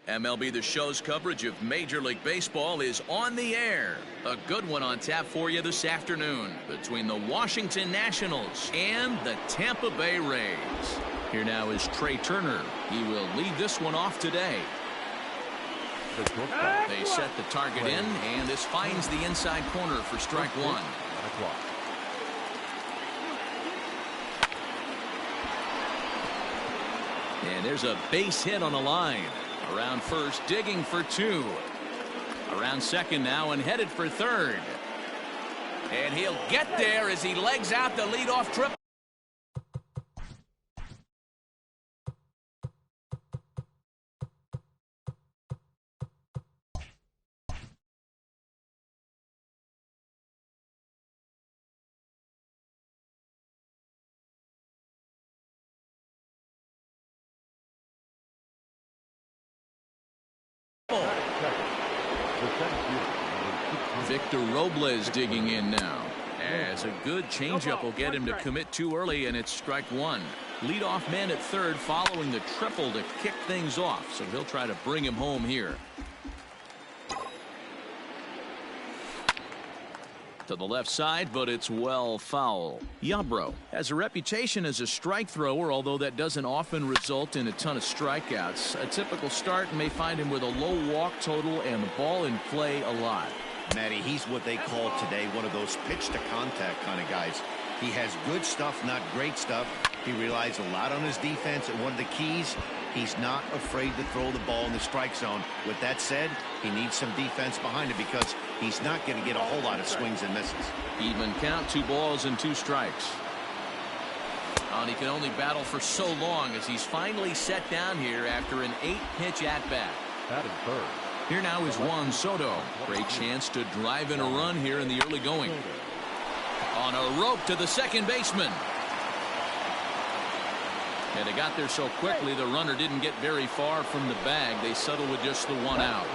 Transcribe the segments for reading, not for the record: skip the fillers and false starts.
MLB The Show's coverage of Major League Baseball is on the air. A good one on tap for you this afternoon between the Washington Nationals and the Tampa Bay Rays. Here now is Trey Turner. He will lead this one off today. They set the target in, and this finds the inside corner for strike one. And there's a base hit on the line. Around first, digging for two. Around second now and headed for third. And he'll get there as he legs out the leadoff triple. Victor Robles digging in now. As a good changeup will get him to commit too early, and it's strike one. Leadoff man at third following the triple to kick things off, so he'll try to bring him home here. To the left side, but it's well foul. Yabro has a reputation as a strike thrower, although that doesn't often result in a ton of strikeouts. A typical start may find him with a low walk total and the ball in play a lot. Matty, he's what they call today one of those pitch to contact kind of guys. He has good stuff, not great stuff. He relies a lot on his defense, and one of the keys, he's not afraid to throw the ball in the strike zone. With that said, he needs some defense behind him because he's not going to get a whole lot of swings and misses. Even count, 2 balls and 2 strikes. And he can only battle for so long as he's finally set down here after an 8-pitch at-bat. That is third. Here now is Juan Soto. Great chance to drive in a run here in the early going. On a rope to the second baseman. And they got there so quickly the runner didn't get very far from the bag. They settled with just the 1 out.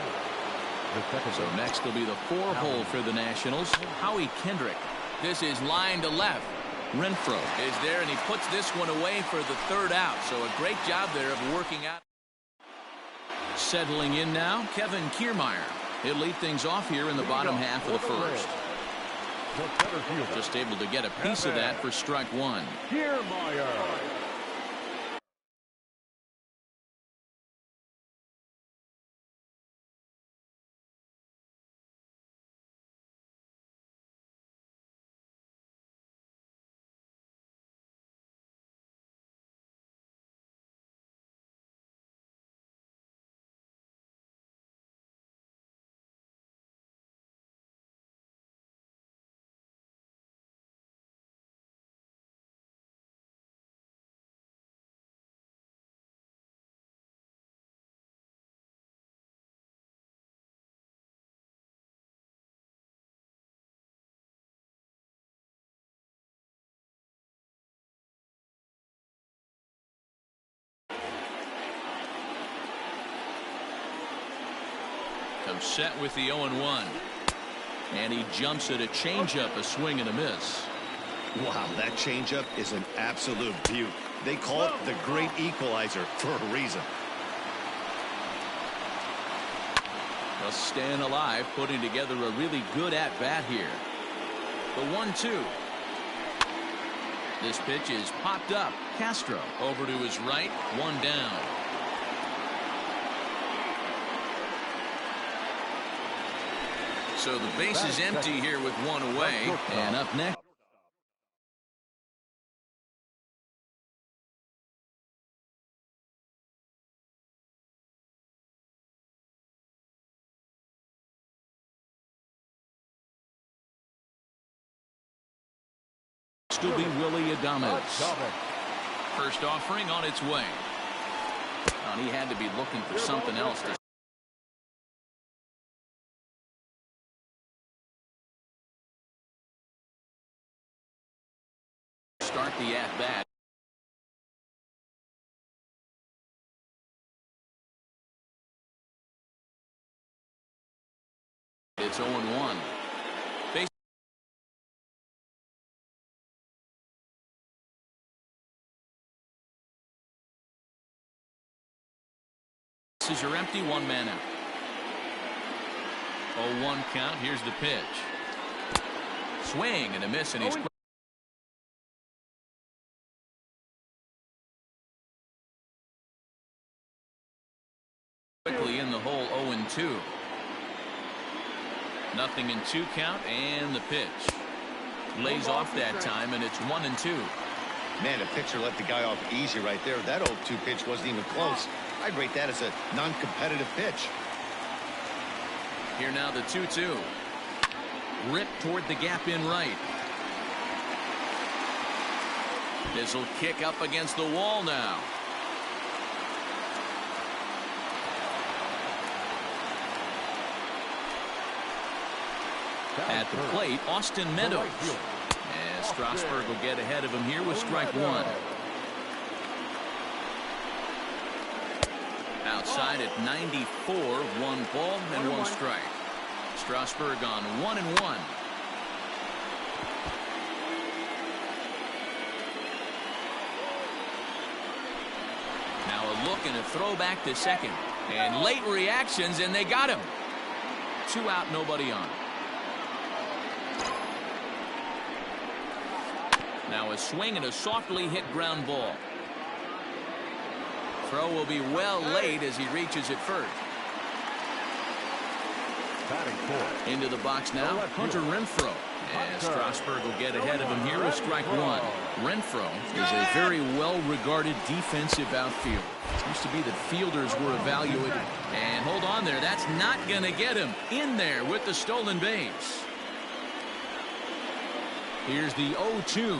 So next will be the 4-hole for the Nationals. Howie Kendrick. This is line to left. Renfroe is there, and he puts this one away for the 3rd out. So a great job there of working out. Settling in now, Kevin Kiermaier. He'll lead things off here in the bottom half of the first. Just able to get a piece of that for strike one. Kiermaier. Comes set with the 0-1. And he jumps at a changeup, a swing and a miss. Wow, that changeup is an absolute beaut. They call it the great equalizer for a reason. Just staying alive, putting together a really good at-bat here. The 1-2. This pitch is popped up. Castro over to his right, 1 down. So the base is empty here with 1 away. And up next. To be Willie Adames. First offering on its way. And he had to be looking for something else to start the at-bat. It's 0-1. bases are empty, one man out. 0-1 count. Here's the pitch. Swing and a miss, and he's quickly in the hole. 0-2. Nothing in 2 count, and the pitch lays off that time, and it's 1-2. Man, the pitcher let the guy off easy right there. That 0-2 pitch wasn't even close. I'd rate that as a non-competitive pitch. Here now the 2-2. Ripped toward the gap in right. This will kick up against the wall now. At the plate, Austin Meadows. And Strasburg will get ahead of him here with strike 1. Outside at 94, 1 ball and 1 strike. Strasburg on 1-1. Now a look and a throw back to second. And late reactions, and they got him. 2 out, nobody on. Now a swing and a softly hit ground ball. Throw will be well late as he reaches it first. Into the box now, Hunter Renfroe. And Strasburg will get ahead of him here with strike 1. Renfroe is a very well-regarded defensive outfielder. It used to be that fielders were evaluated. And hold on there, that's not going to get him in there with the stolen base. Here's the 0-2.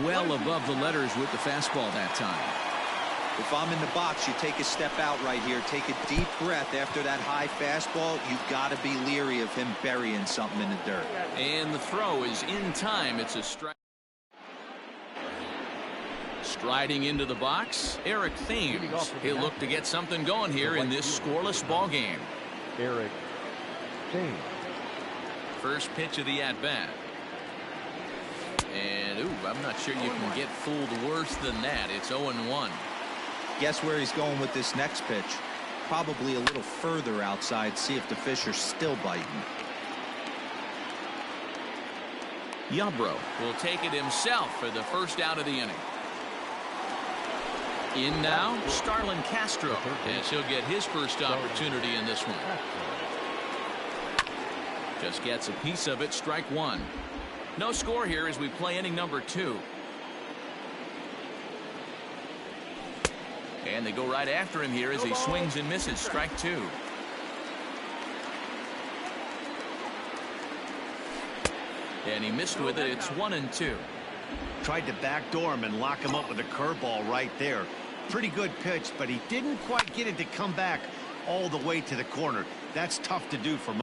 Well above the letters with the fastball that time. If I'm in the box, you take a step out right here. Take a deep breath after that high fastball. You've got to be leery of him burying something in the dirt. And the throw is in time. It's a strike. Striding into the box, Eric Thames. He'll look to get something going here in this scoreless ball game. Eric Thames. First pitch of the at-bat. And, ooh, I'm not sure you can get fooled worse than that. It's 0-1. Guess where he's going with this next pitch? Probably a little further outside. See if the fish are still biting. Yarbrough will take it himself for the first out of the inning. In now, Starlin Castro, as he'll get his first opportunity in this one. Just gets a piece of it, strike 1. No score here as we play inning number 2. And they go right after him here as he swings and misses, strike 2. And he missed with it. It's 1-2. Tried to backdoor him and lock him up with a curveball right there. Pretty good pitch, but he didn't quite get it to come back all the way to the corner. That's tough to do for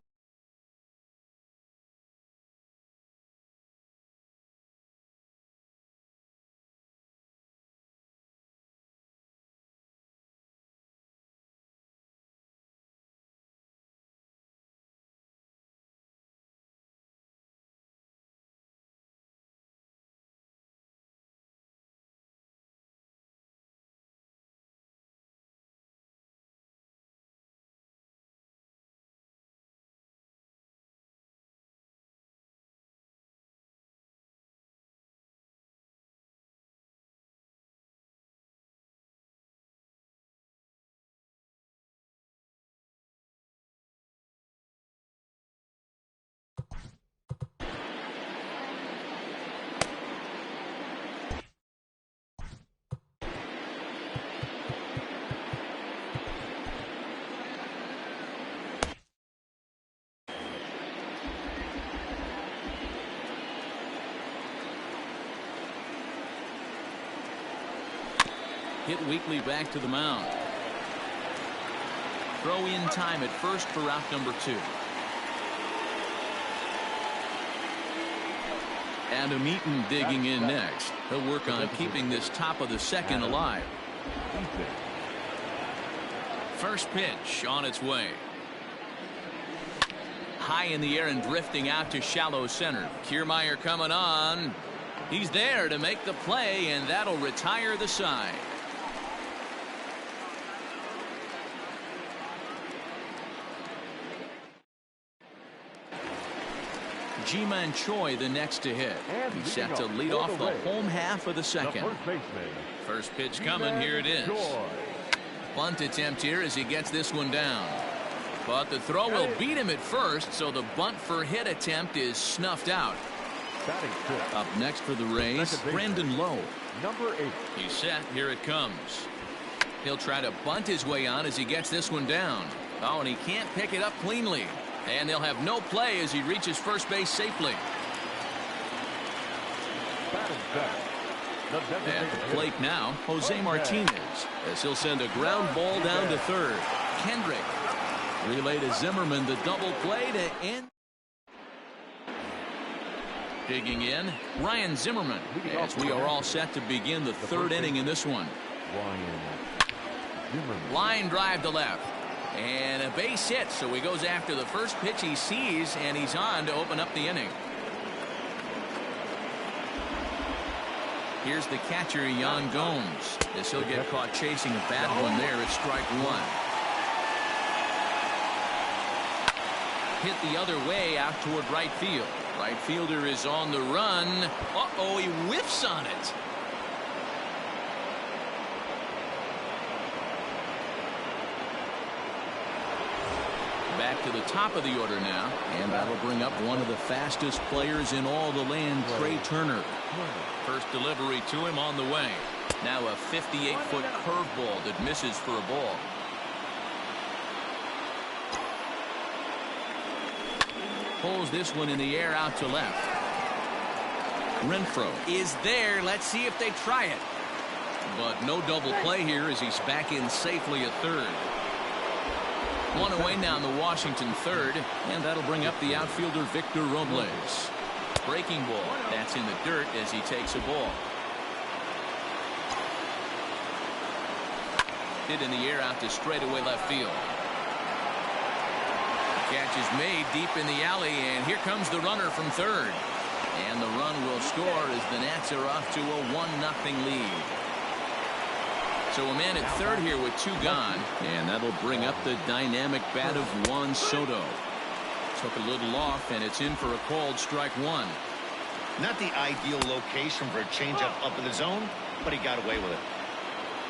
Hit Weekly back to the mound. Throw in time at first for out number 2. Adam Eaton digging in next. He'll work on keeping this top of the second alive. First pitch on its way. High in the air and drifting out to shallow center. Kiermaier coming on. He's there to make the play, and that'll retire the side. Ji-Man Choi the next to hit. He's set to lead off the home half of the second. First pitch coming. Here it is. Bunt attempt here as he gets this one down. But the throw will beat him at first, so the bunt for hit attempt is snuffed out. Up next for the Rays, Brandon Lowe. Number 8. He's set. Here it comes. He'll try to bunt his way on as he gets this one down. Oh, and he can't pick it up cleanly. And they'll have no play as he reaches first base safely. At the plate now, Jose Martinez, as he'll send a ground ball down to third. Kendrick relay to Zimmerman, the double play to end. Digging in, Ryan Zimmerman, as we are all set to begin the third inning in this one. Line drive to left. And a base hit, so he goes after the first pitch he sees, and he's on to open up the inning. Here's the catcher, Yan Gomes, as he'll get caught chasing a bad one there at strike one. Hit the other way out toward right field. Right fielder is on the run. Uh-oh, he whiffs on it. Back to the top of the order now, and that'll bring up one of the fastest players in all the land, Trey Turner. First delivery to him on the way. Now a 58-foot curveball that misses for a ball. Pulls this one in the air out to left. Renfroe is there. Let's see if they try it. But no double play here as he's back in safely at third. One away now in the Washington third, and that'll bring up the outfielder Victor Robles. Breaking ball. That's in the dirt as he takes a ball. Hit in the air out to straightaway left field. Catch is made deep in the alley, and here comes the runner from third. And the run will score as the Nats are off to a 1-0 lead. So a man at third here with two gone, and that'll bring up the dynamic bat of Juan Soto. Took a little off, and it's in for a called strike one. Not the ideal location for a changeup up in the zone, but he got away with it.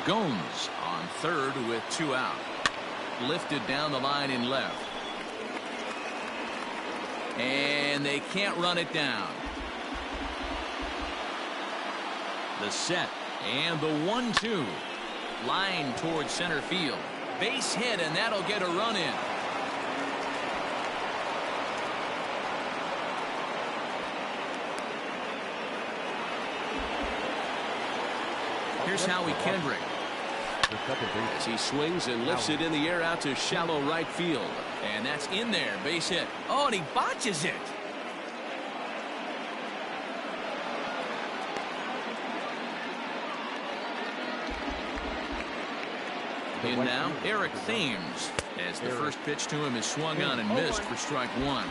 Gomes on third with two out. Lifted down the line in left. And they can't run it down. The set and the 1-2. Line towards center field. Base hit, and that'll get a run in. Here's Howie Kendrick. As he swings and lifts it in the air out to shallow right field. And that's in there. Base hit. Oh, and he botches it. In now, Eric Thames, as the first pitch to him is swung on and missed for strike one.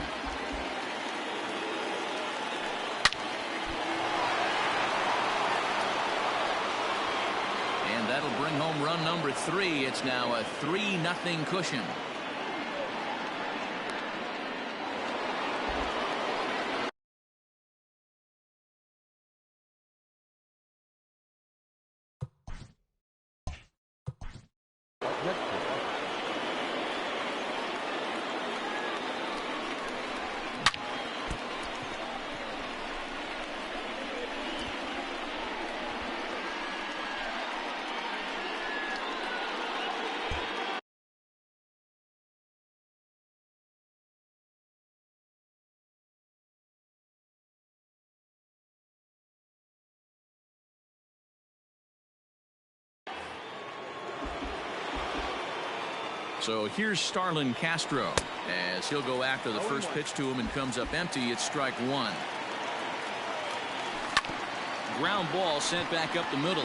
And that'll bring home run number 3. It's now a 3-0 cushion. So here's Starlin Castro as he'll go after the first pitch to him and comes up empty. It's strike one. Ground ball sent back up the middle.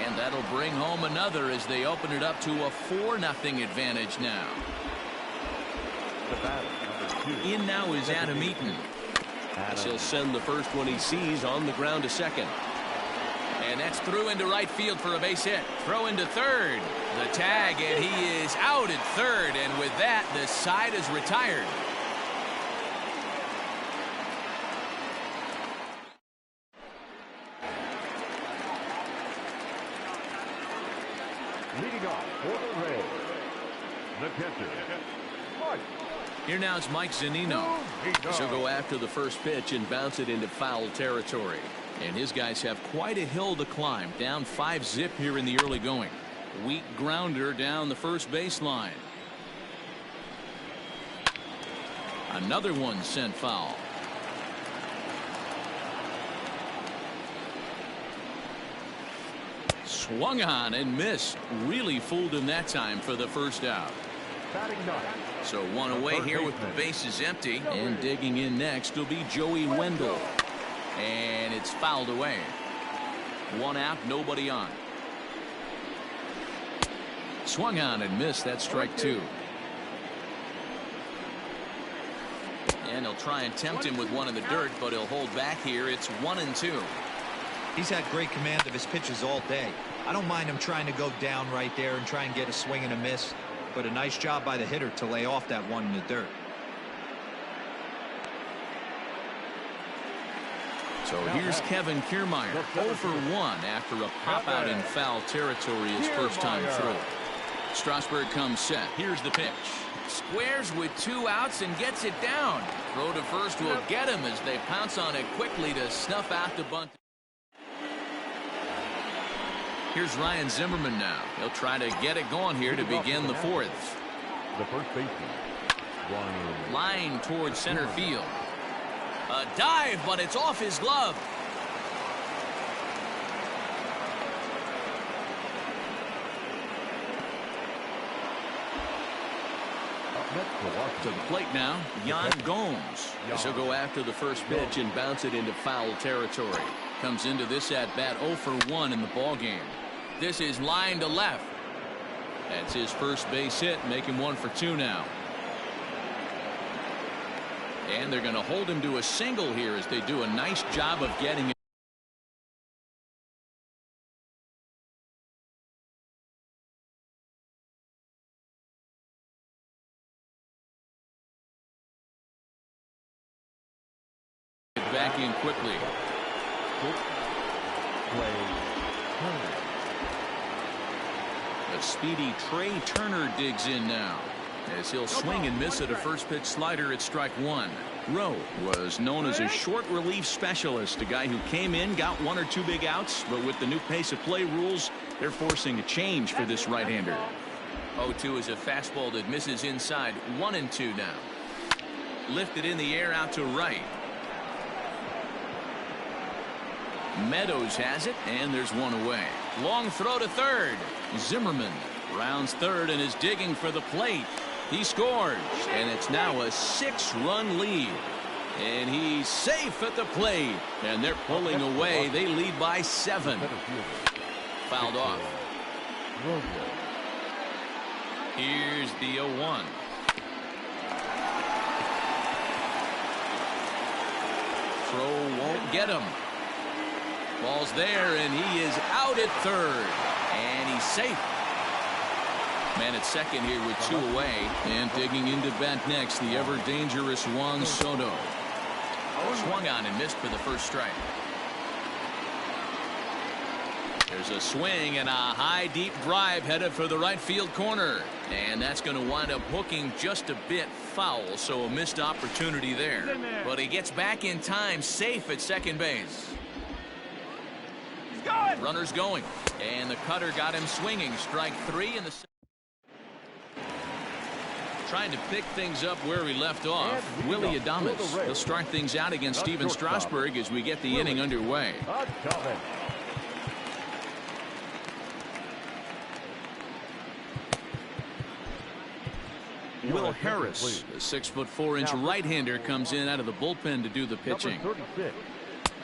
And that'll bring home another as they open it up to a 4-0 advantage now. In now is Adam Eaton. As he'll send the first one he sees on the ground to second. And that's through into right field for a base hit. Throw into third. The tag, and he is out at third. And with that, the side is retired. Leading off for the Rays, the catcher, Mike. Here now is Mike Zunino. He'll go after the first pitch and bounce it into foul territory. And his guys have quite a hill to climb. Down 5-zip here in the early going. Weak grounder down the first baseline. Another one sent foul. Swung on and missed. Really fooled him that time for the first out. So one away here with the bases empty. And digging in next will be Joey Wendell. And it's fouled away. One out, nobody on. Swung on and missed. That's strike two. And he'll try and tempt him with one in the dirt, but he'll hold back here. It's 1-2. He's had great command of his pitches all day. I don't mind him trying to go down right there and try and get a swing and a miss, but a nice job by the hitter to lay off that one in the dirt. So here's Kevin Kiermaier, 0 for 1 after a pop out in foul territory his first time through. Strasburg comes set. Here's the pitch. Squares with 2 outs and gets it down. Throw to first will get him as they pounce on it quickly to snuff out the bunt. Here's Ryan Zimmerman now. He'll try to get it going here to begin the fourth. The first baseman. Line towards center field. A dive, but it's off his glove. To the plate now, Yan Gomes. He'll go after the first pitch and bounce it into foul territory. Comes into this at bat 0 for 1 in the ball game. This is line to left. That's his first base hit, make him 1 for 2 now. And they're going to hold him to a single here as they do a nice job of getting it. Back in quickly. The speedy Trey Turner digs in now as he'll swing and miss at a first pitch slider at strike 1. Rowe was known as a short relief specialist, a guy who came in, got 1 or 2 big outs, but with the new pace of play rules, they're forcing a change for this right-hander. 0-2 is a fastball that misses inside. 1-2 now. Lifted in the air out to right. Meadows has it, and there's 1 away. Long throw to third. Zimmerman rounds third and is digging for the plate. He scores, and it's now a 6-run lead. And he's safe at the plate, and they're pulling away. They lead by 7. Fouled off. Here's the 0-1. Throw won't get him. Ball's there, and he is out at third, and he's safe. Man at second here with 2 away, and digging into bat next, the ever-dangerous Juan Soto. Swung on and missed for the first strike. There's a swing and a high, deep drive headed for the right field corner, and that's going to wind up hooking just a bit foul, so a missed opportunity there. But he gets back in time, safe at second base. Runner's going, and the cutter got him swinging. Strike 3 in the trying to pick things up where he left off. Willie Adames. He'll start things out against Steven Strasburg as we get the inning underway. Will Harris, the 6'4" right-hander, comes in out of the bullpen to do the pitching.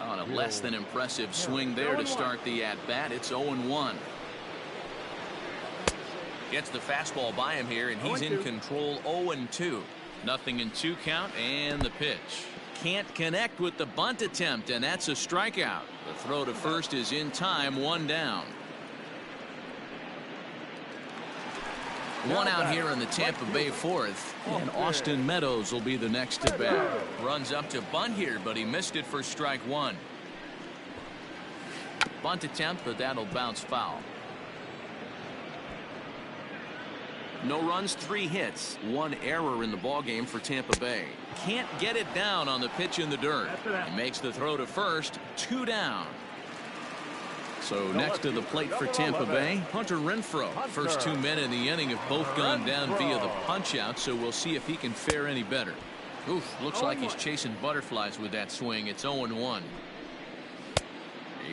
On a less than impressive swing there to start the at-bat. It's 0-1. Gets the fastball by him here, and he's in control. 0-2. Nothing in 2 count, and the pitch. Can't connect with the bunt attempt, and that's a strikeout. The throw to first is in time. 1 down. 1 out here in the Tampa Bay fourth, and Austin Meadows will be the next to bat. Runs up to bunt here, but he missed it for strike 1. Bunt attempt, but that'll bounce foul. No runs, 3 hits, 1 error in the ballgame for Tampa Bay. Can't get it down on the pitch in the dirt. He makes the throw to first, 2 down. So next to the plate for Tampa Bay, Hunter Renfroe. First 2 men in the inning have both gone down via the punch out, so we'll see if he can fare any better. Oof, looks like he's chasing butterflies with that swing. It's 0-1.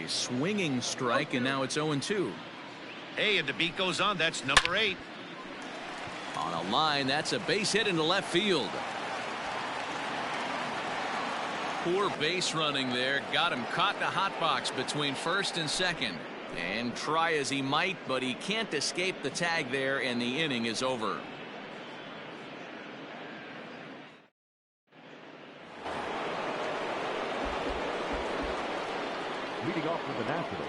A swinging strike, and now it's 0-2. Hey, and the beat goes on. That's number 8. On a line, that's a base hit into left field. Poor base running there. Got him caught in the hot box between first and second. And try as he might, but he can't escape the tag there, and the inning is over. Leading off with the Nationals.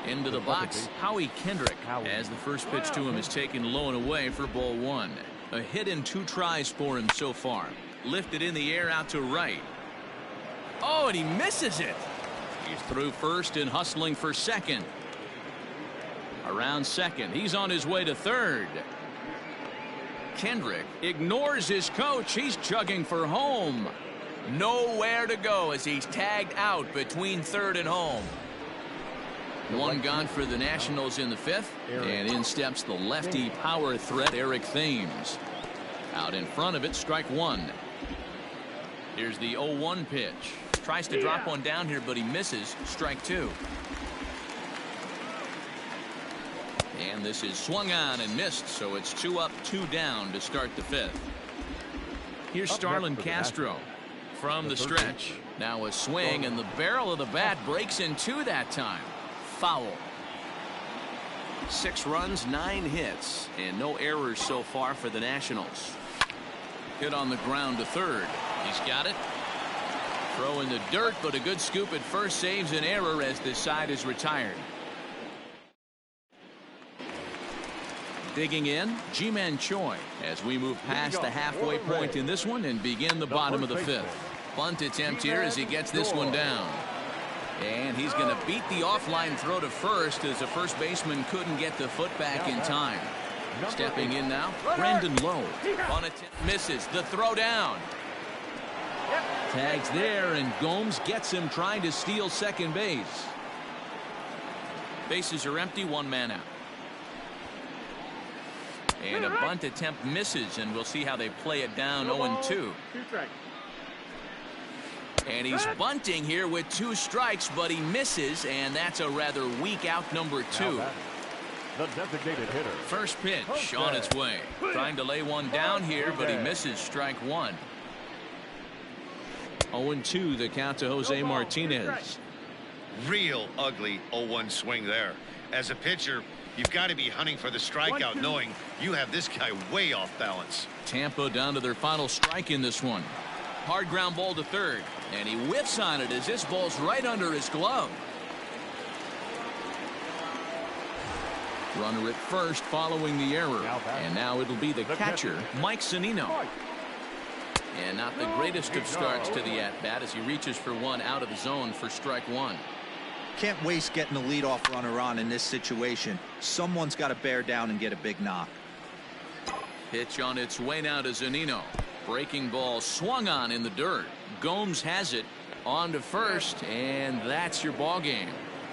Into the box, Howie Kendrick, as the first pitch to him is taken low and away for ball 1. A hit in 2 tries for him so far. Lifted in the air out to right. Oh, and he misses it. He's through first and hustling for second. Around second, he's on his way to third. Kendrick ignores his coach. He's chugging for home. Nowhere to go as he's tagged out between third and home. 1 gone for the Nationals in the 5th, and in steps the lefty power threat Eric Thames. Out in front of it, strike 1. Here's the 0-1 pitch. Tries to drop one down here, but he misses. Strike 2. And this is swung on and missed, so it's 2 up, 2 down to start the 5th. Here's Starlin Castro from the stretch. Now a swing, and the barrel of the bat breaks in 2 that time. Foul. 6 runs, 9 hits, and no errors so far for the Nationals. Hit on the ground to third. He's got it. Throw in the dirt, but a good scoop at first saves an error as this side is retired. Digging in, Ji-Man Choi as we move past the halfway point in this one and begin the bottom of the 5th. Bunt attempt here as he gets this one down. And he's going to beat the offline throw to first as the first baseman couldn't get the foot back in time. Stepping in now, Brandon Lowe. On attempt, misses the throw down. Tags there, and Gomes gets him trying to steal second base. Bases are empty, 1 man out. And a bunt attempt misses, and we'll see how they play it down. 0-2. And he's bunting here with 2 strikes, but he misses, and that's a rather weak out number 2. The designated hitter. First pitch on its way. Trying to lay one down here, but he misses. Strike 1. 0-2 the count to Jose Martinez. Real ugly 0-1 swing there. As a pitcher, you've got to be hunting for the strikeout, knowing you have this guy way off balance. Tampa down to their final strike in this one. Hard ground ball to third, and he whiffs on it as this ball's right under his glove. Runner at first following the error, and now it'll be the catcher, Mike Zunino. And not the greatest of starts to the at-bat as he reaches for one out of the zone for strike 1. Can't waste getting a leadoff runner on in this situation. Someone's got to bear down and get a big knock. Pitch on its way now to Zunino. Breaking ball swung on in the dirt. Gomes has it on to first, and that's your ball game.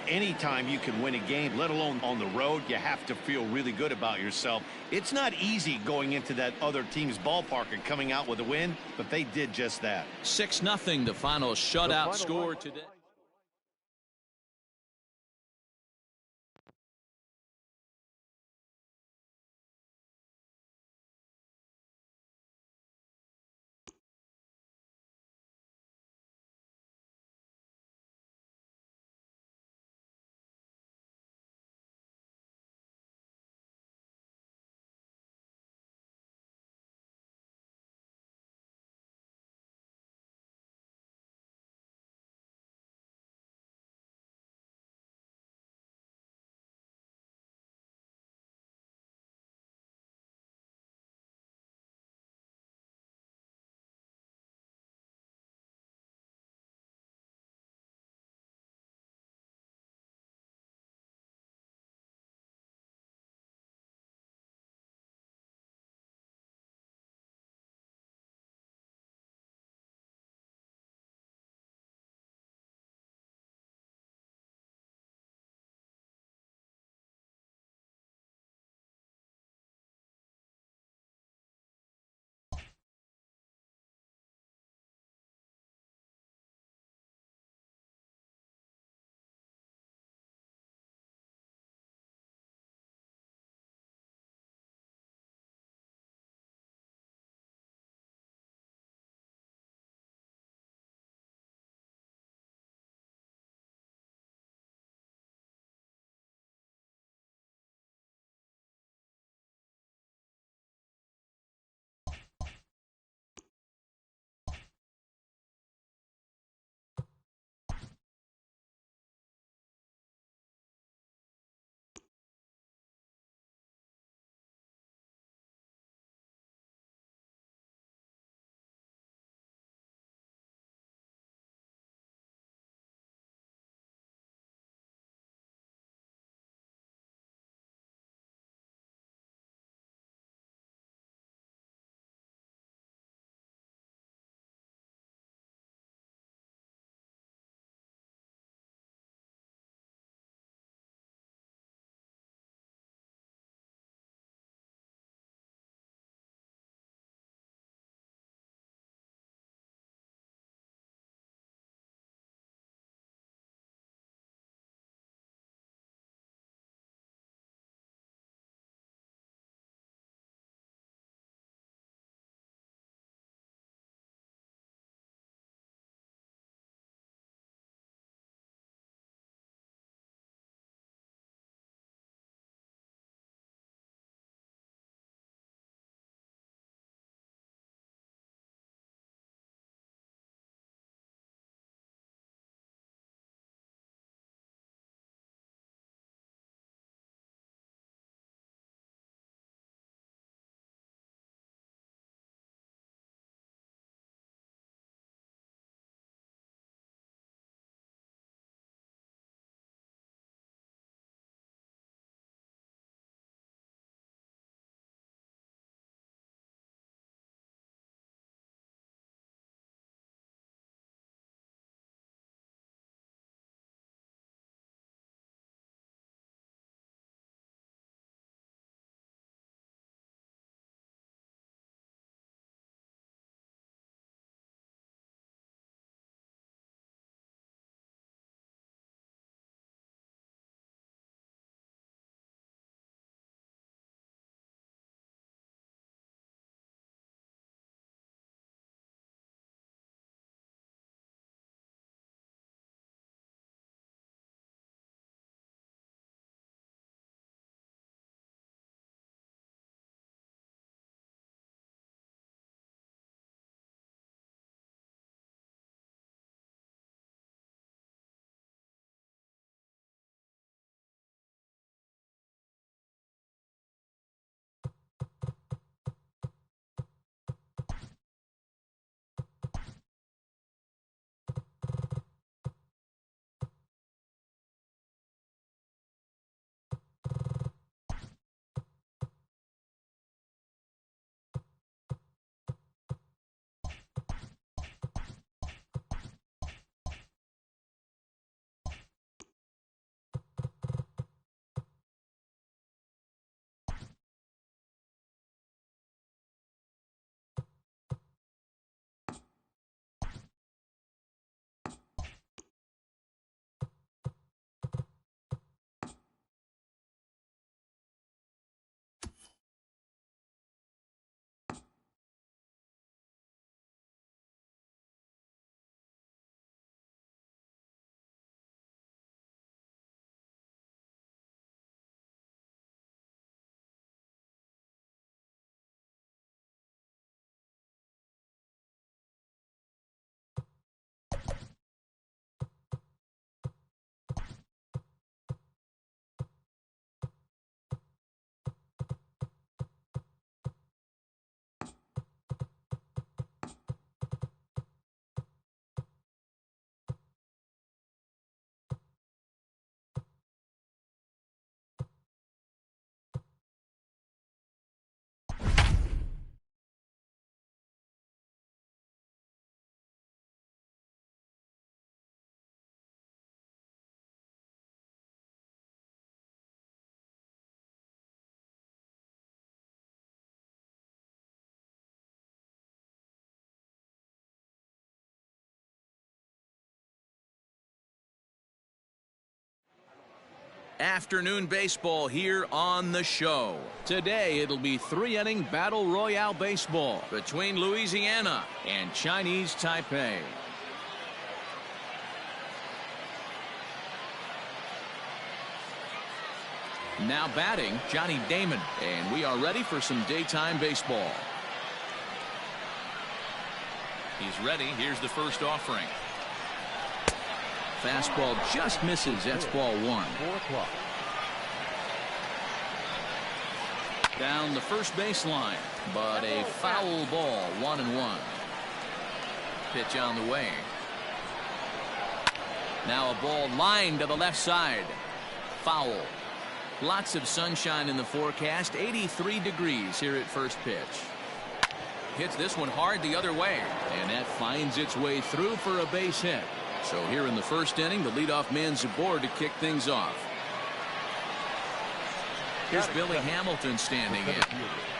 Anytime you can win a game, let alone on the road, you have to feel really good about yourself. It's not easy going into that other team's ballpark and coming out with a win, but they did just that. 6-0 the final shutout score today. Afternoon baseball here on the show. Today it'll be 3-inning battle royale baseball between Louisiana and Chinese Taipei. Now batting, Johnny Damon, and we are ready for some daytime baseball. He's ready. Here's the first offering. Fastball just misses. That's ball 1. Down the first baseline, but a foul ball, 1-1. Pitch on the way. Now a ball lined to the left side. Foul. Lots of sunshine in the forecast. 83 degrees here at first pitch. Hits this one hard the other way, and that finds its way through for a base hit. So here in the first inning, the leadoff man's aboard to kick things off. Here's Billy Hamilton standing in.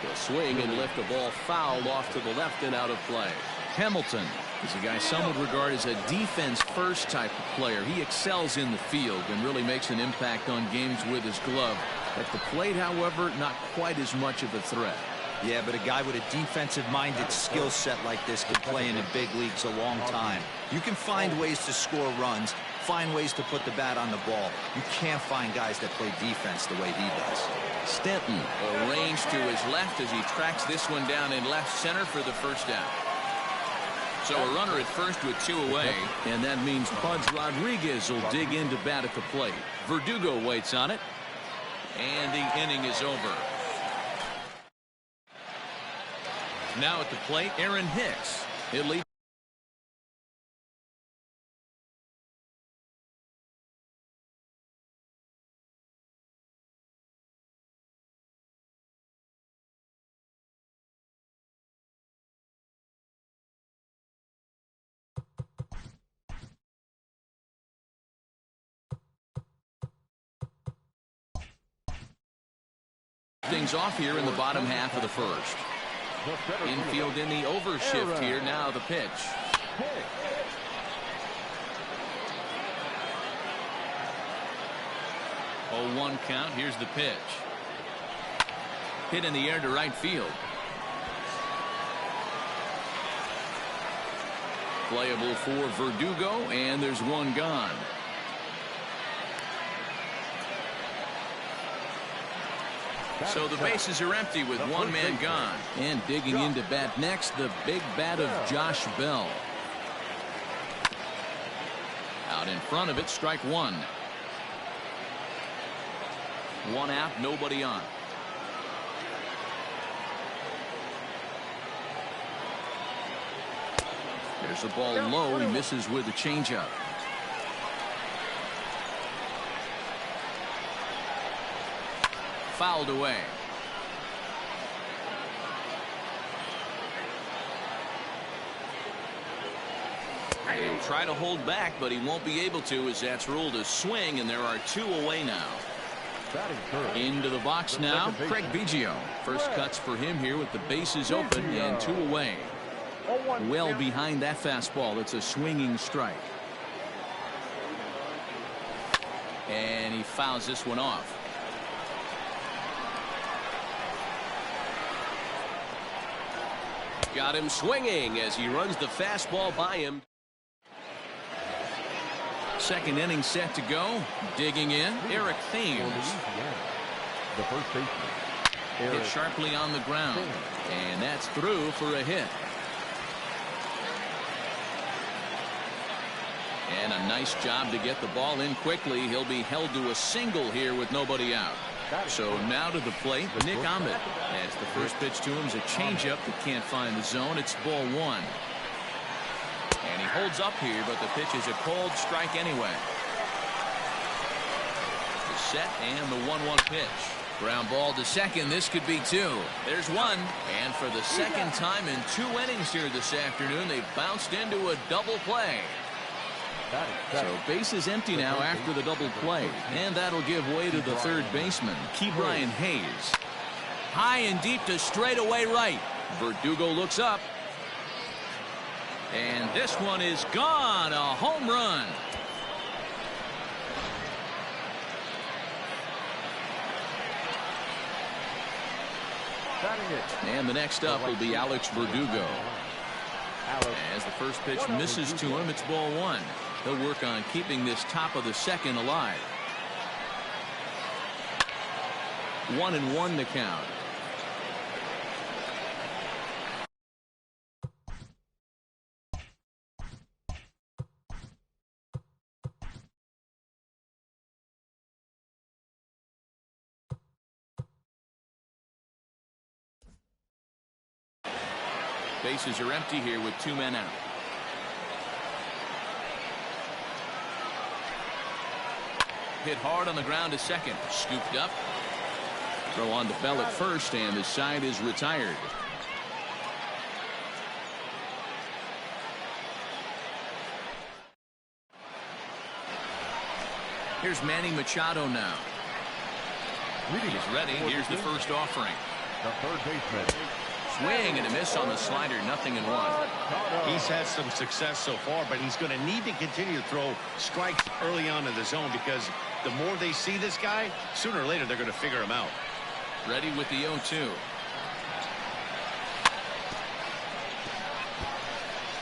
He'll swing and lift a ball foul off to the left and out of play. Hamilton is a guy some would regard as a defense-first type of player. He excels in the field and really makes an impact on games with his glove. At the plate, however, not quite as much of a threat. Yeah, but a guy with a defensive-minded skill set like this can play in the big leagues a long time. You can find ways to score runs, find ways to put the bat on the ball. You can't find guys that play defense the way he does. Stanton arranged to his left as he tracks this one down in left center for the first out. So a runner at first with 2 away, and that means Buds Rodriguez will dig in to bat at the plate. Verdugo waits on it, and the inning is over. Now at the plate, Aaron Hicks. He'll lead. Things off here in the bottom half of the first. Infield in the overshift here. Now the pitch. 0-1 count. Here's the pitch. Hit in the air to right field. Playable for Verdugo, and there's one gone. So the bases are empty with one man gone. And digging into bat next, the big bat of Josh Bell. Out in front of it, strike 1. 1 out, nobody on. There's the ball low. He misses with a changeup. Fouled away. He'll try to hold back, but he won't be able to, as that's ruled a swing, and there are 2 away now. Into the box now, Craig Biggio. First cuts for him here with the bases open and 2 away. Well behind that fastball. It's a swinging strike. And he fouls this one off. Got him swinging as he runs the fastball by him. Second inning set to go. Digging in, Eric Thames. The first baseman. Hit sharply on the ground. And that's through for a hit. And a nice job to get the ball in quickly. He'll be held to a single here with nobody out. So now to the plate, Nick Ahmed. As the first pitch to him is a changeup that can't find the zone. It's ball 1. And he holds up here, but the pitch is a cold strike anyway. The set and the 1-1 pitch. Ground ball to second. This could be 2. There's 1. And for the second time in 2 innings here this afternoon, they bounced into a double play. So base is empty now after the double play, and that'll give way to the third baseman, Ke'Bryan Hayes. High and deep to straightaway right. Verdugo looks up. And this one is gone. A home run. Batting it. And the next up will be Alex Verdugo. As the first pitch misses to him, it's ball one. He'll work on keeping this top of the second alive. 1-1 to count. Bases are empty here with 2 men out. Hit hard on the ground to second. Scooped up. Throw on to Bell at first, and the side is retired. Here's Manny Machado now. He's ready. Here's the first offering. The third baseman. Swing and a miss on the slider. 0-1. He's had some success so far, but he's going to need to continue to throw strikes early on in the zone, because the more they see this guy, sooner or later they're going to figure him out. Ready with the 0-2.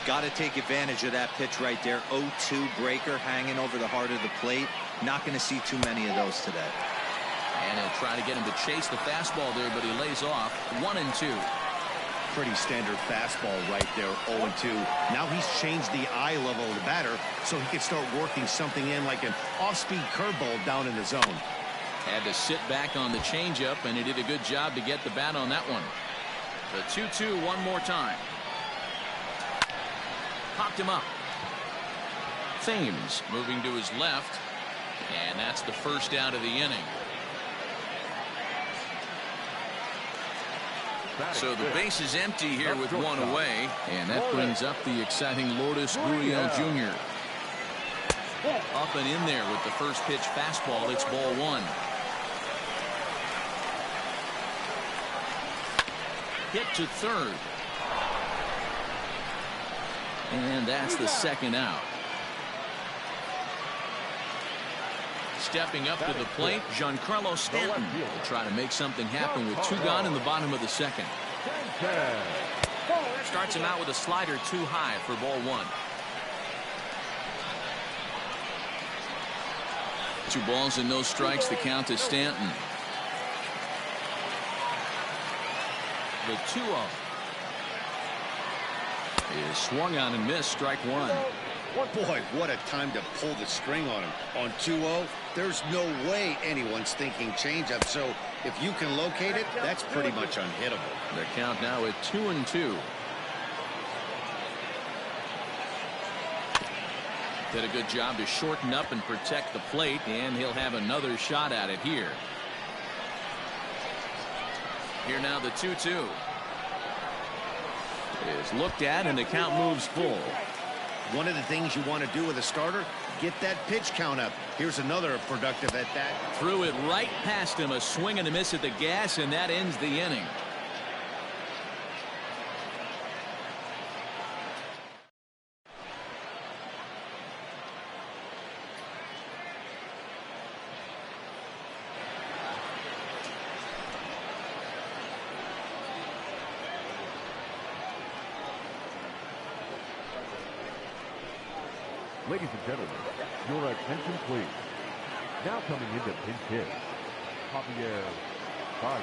Got to take advantage of that pitch right there. 0-2 breaker hanging over the heart of the plate. Not going to see too many of those today. And he'll try to get him to chase the fastball there, but he lays off. 1-2. Pretty standard fastball right there, 0-2. Now he's changed the eye level of the batter so he can start working something in like an off-speed curveball down in the zone. Had to sit back on the changeup, and he did a good job to get the bat on that one. The 2-2 one more time. Popped him up. Thames moving to his left, and that's the first out of the inning. So the base is empty here with 1 away, and that brings up the exciting Lourdes Gurriel Jr. Up and in there with the first pitch fastball. It's ball 1. Hit to third. And that's the second out. Stepping up to the plate, Giancarlo Stanton will try to make something happen with 2 gone in the bottom of the second. Starts him out with a slider too high for ball 1. 2 balls and no strikes. The count to Stanton. The 2-0 is swung on and missed. Strike 1. Boy, what a time to pull the string on him. On 2-0, there's no way anyone's thinking changeup. So if you can locate it, that's pretty much unhittable. The count now at 2-2. Did a good job to shorten up and protect the plate, and he'll have another shot at it here. Here now the 2-2 is looked at, and the count moves full. One of the things you want to do with a starter, get that pitch count up. Here's another productive at that. Threw it right past him. A swing and a miss at the gas, and that ends the inning. Ladies and gentlemen, your attention please. Now coming into pinch hit, Javier Baez.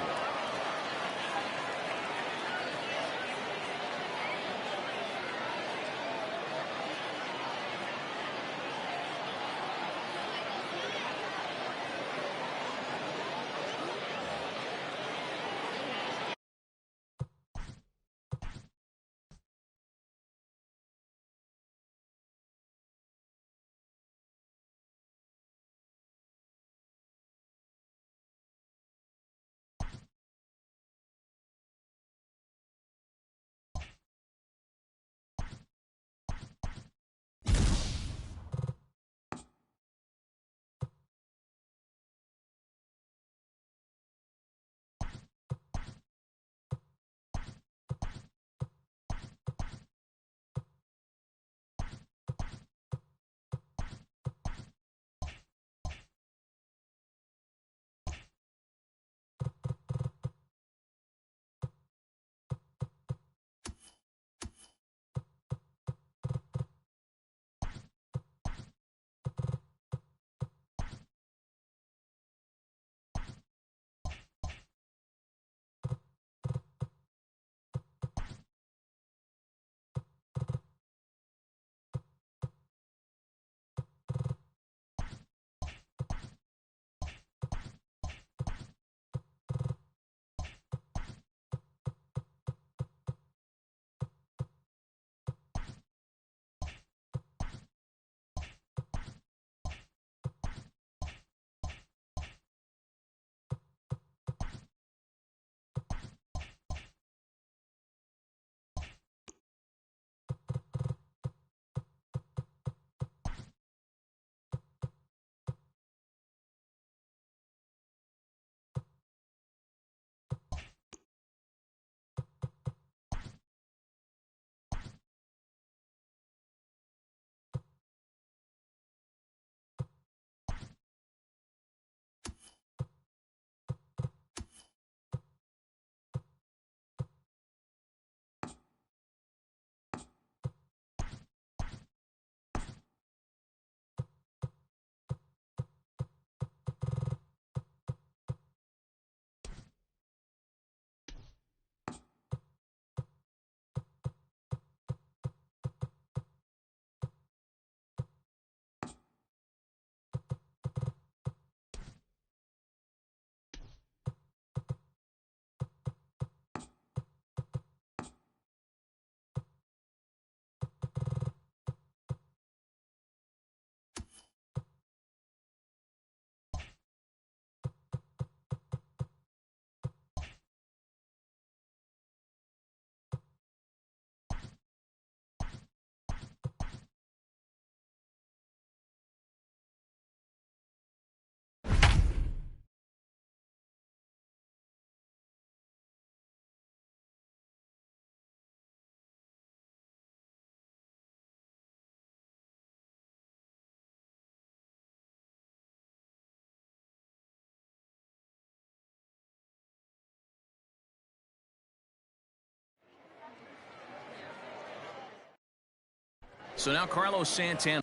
So now Carlos Santana.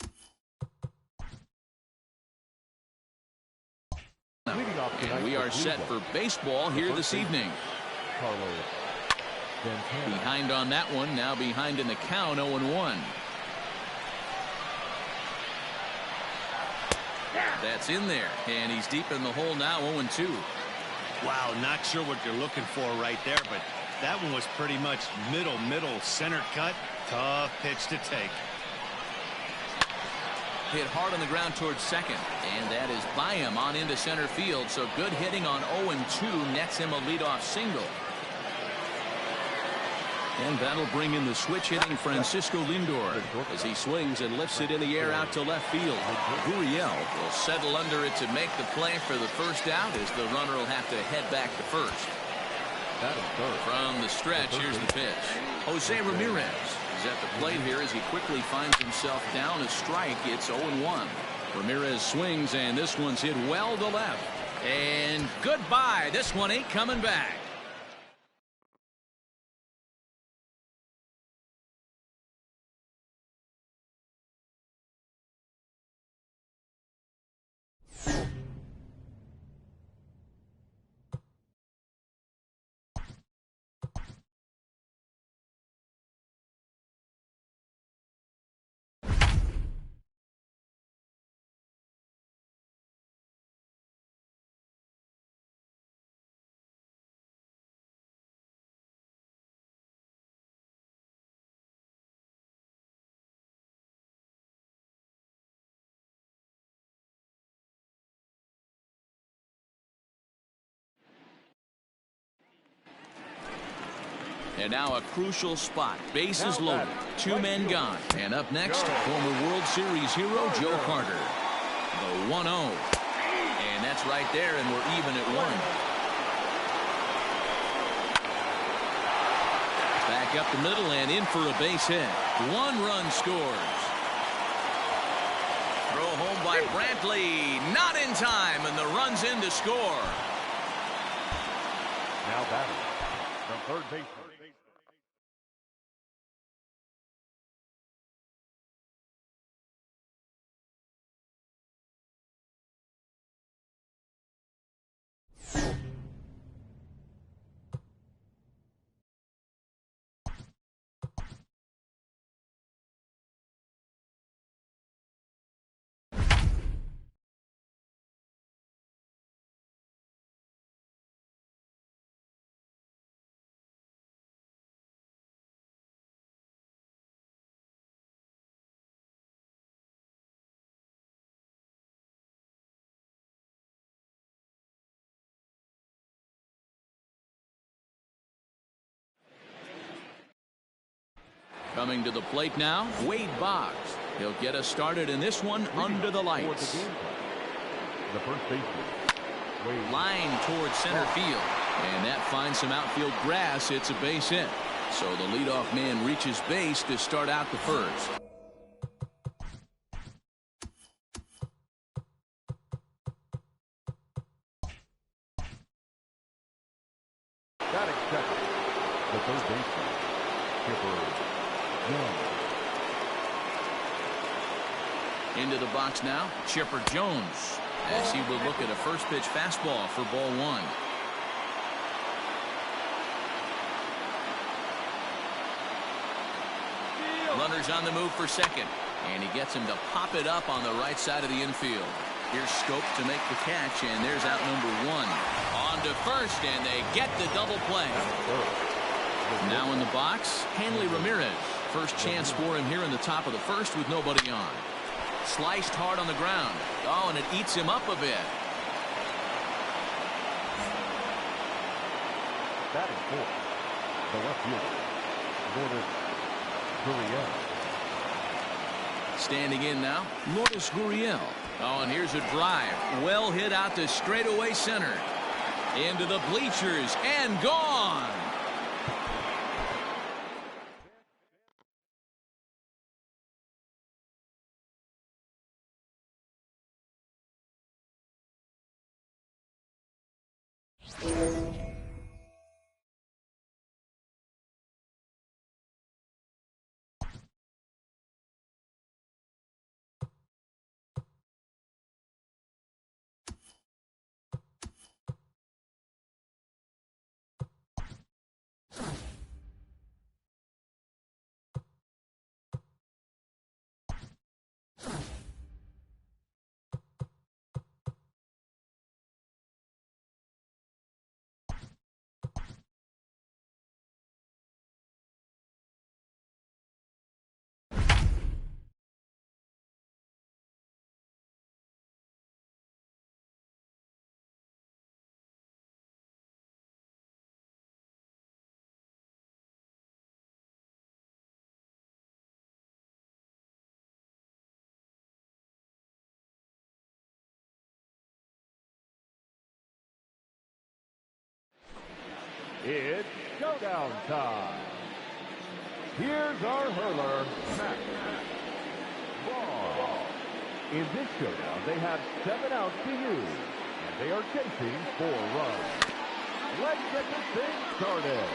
And we are set for baseball here this evening. Behind on that one, now behind in the count, 0-1. That's in there, and he's deep in the hole now, 0-2. Wow, not sure what you're looking for right there, but that one was pretty much middle, center cut. Tough pitch to take. Hit hard on the ground towards second, and that is by him on into center field. So good hitting on 0-2 nets him a leadoff single. And that'll bring in the switch hitting Francisco Lindor as he swings and lifts it in the air out to left field. Gurriel will settle under it to make the play for the first out, as the runner will have to head back to first. From the stretch, here's the pitch. Jose Ramirez is at the plate here as he quickly finds himself down a strike. It's 0-1. Ramirez swings, and this one's hit well to left. And goodbye. This one ain't coming back. And now a crucial spot. Bases loaded. Two men gone. And up next, former World Series hero Joe Carter. The 1-0. And that's right there, and we're even at 1. Back up the middle and in for a base hit. 1 run scores. Throw home by Brantley. Not in time, and the run's in to score. Now batting from third base. Coming to the plate now, Wade Boggs. He'll get us started in this one under the lights. The first baseman. Line towards center field. And that finds some outfield grass. It's a base hit. So the leadoff man reaches base to start out the first. Batting second. The third baseman. Into the box now, Chipper Jones, as he will look at a first pitch fastball for ball 1. Runner's on the move for second, and he gets him to pop it up on the right side of the infield. Here's Scope to make the catch, and there's out number 1. On to first, and they get the double play. Now in the box, Hanley Ramirez. First chance for him here in the top of the first with nobody on. Sliced hard on the ground. Oh, and it eats him up a bit. Batting fourth. The left fielder. Lourdes Gurriel. Standing in now, Lourdes Gurriel. Oh, and here's a drive. Well hit out to straightaway center. Into the bleachers and gone. It's showdown time. Here's our hurler, Matt Ball. In this showdown, they have 7 outs to use, and they are chasing 4 runs. Let's get this thing started.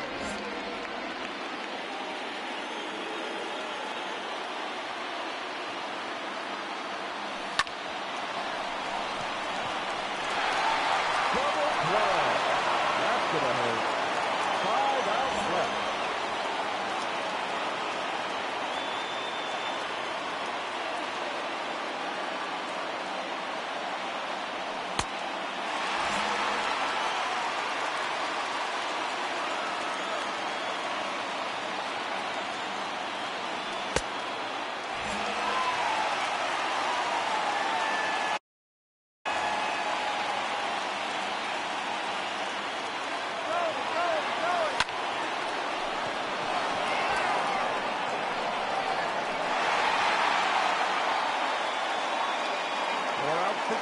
Double play. That's going to hurt. 5 outs left. To go.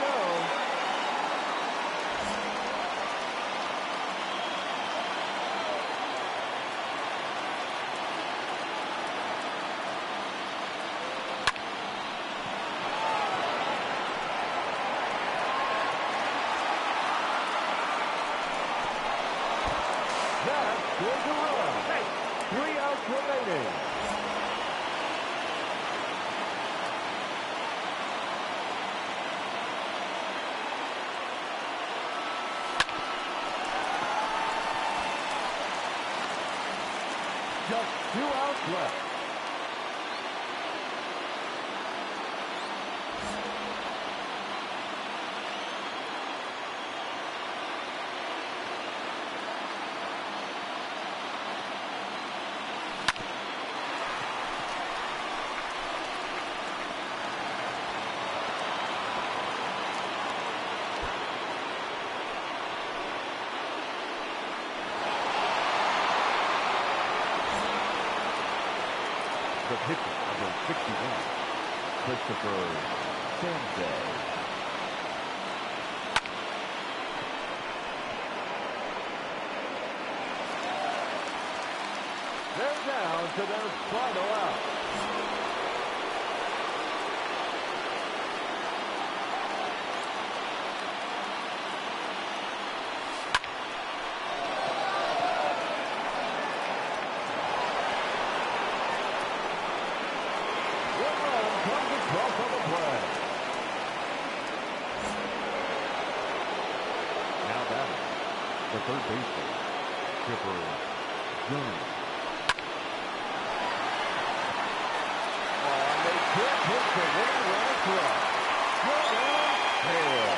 That scores a run. 3 outs remaining. Just 2 outs left. The pitcher, number 61, Christopher Sanchez. They're down to their final out. Across on the play. Now batting, the third baseman, Chipper Jones. And they can't hit the winning run across. Showdown, fail.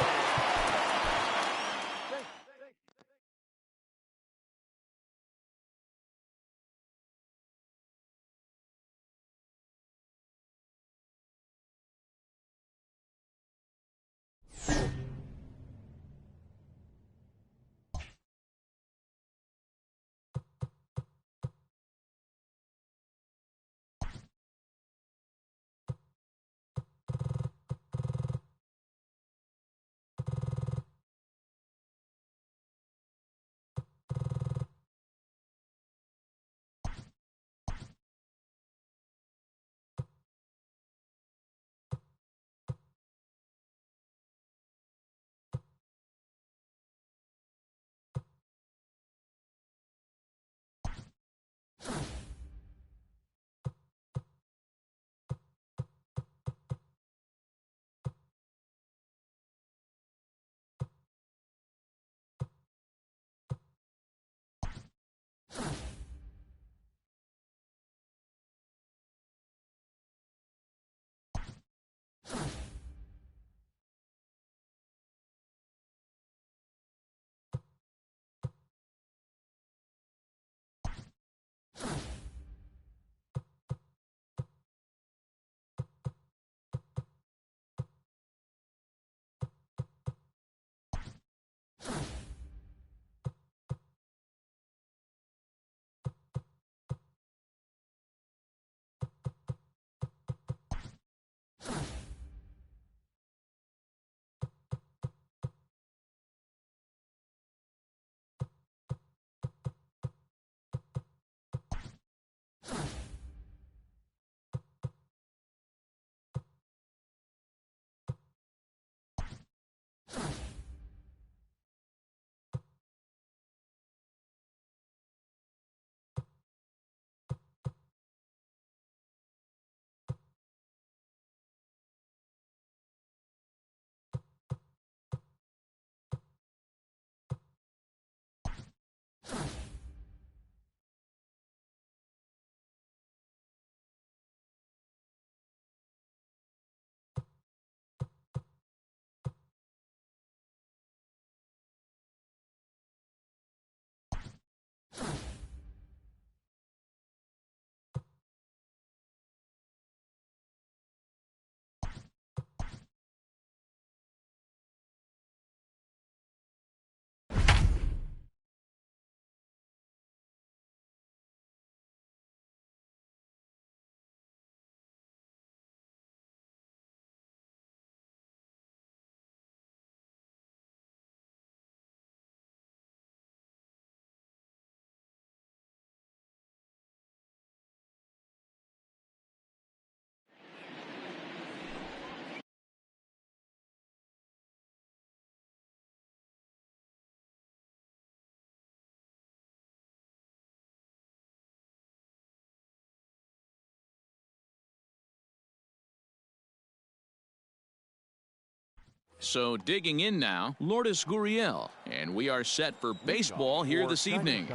So digging in now, Lourdes Gurriel. And we are set for baseball here this evening.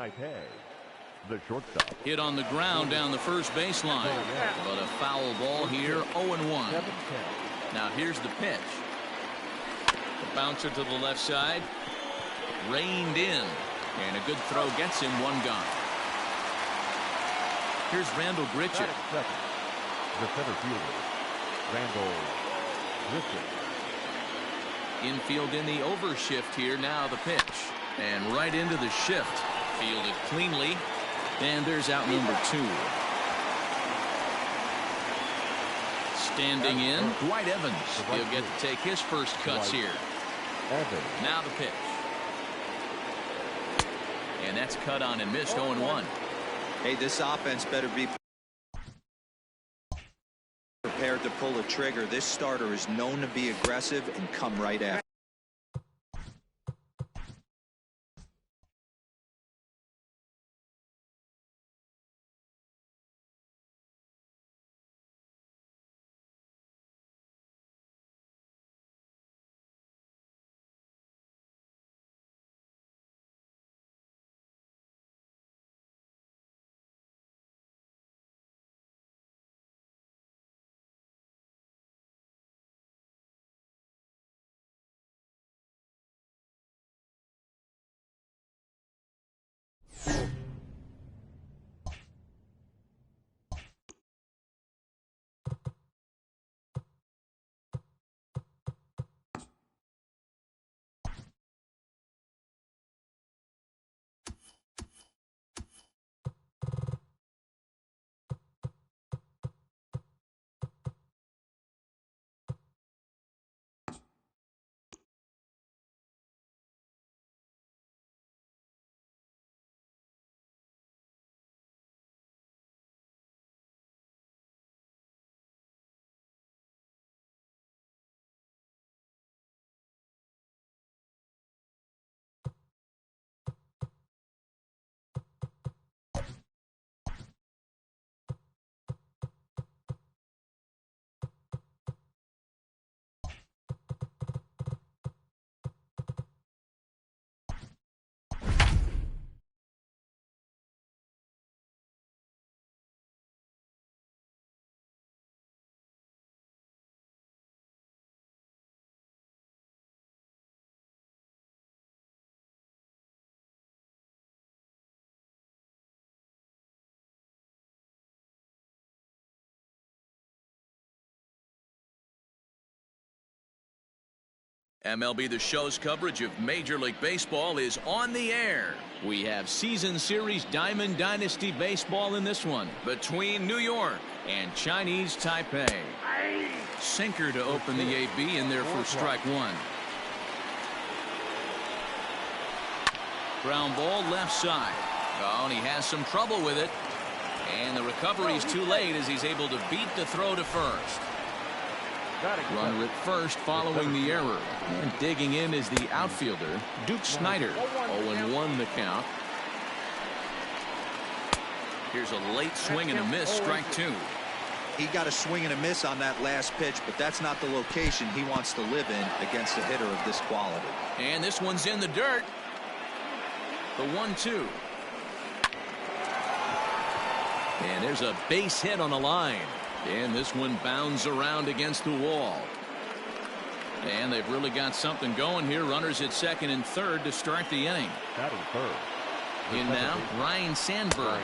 The shortstop. Hit on the ground down the first baseline. But a foul ball here, 0-1. Now here's the pitch. The bouncer to the left side. Reined in. And a good throw gets him one gone. Here's Randall Grichuk. The center fielder, Randall Grichuk. Infield in the overshift here. Now the pitch. And right into the shift. Fielded cleanly. And there's out number 2. Standing in, Dwight Evans. He'll get to take his first cuts here. Now the pitch. And that's cut on and missed, 0-1. Hey, this offense better be prepared to pull a trigger. This starter is known to be aggressive and come right after. MLB The Show's coverage of Major League Baseball is on the air. We have Season Series Diamond Dynasty Baseball in this one between New York and Chinese Taipei. Sinker to open the AB in there for strike 1. Ground ball left side. Oh, and he has some trouble with it. And the recovery's too late as he's able to beat the throw to first. Runner at first following the error. And digging in is the outfielder, Duke Snider. 0-1 the count. Here's a late swing and a miss, strike 2. He got a swing and a miss on that last pitch, but that's not the location he wants to live in against a hitter of this quality. And this one's in the dirt. The 1-2. And there's a base hit on the line. And this one bounds around against the wall. And they've really got something going here. Runners at second and third to start the inning. In now, Ryan Sandberg.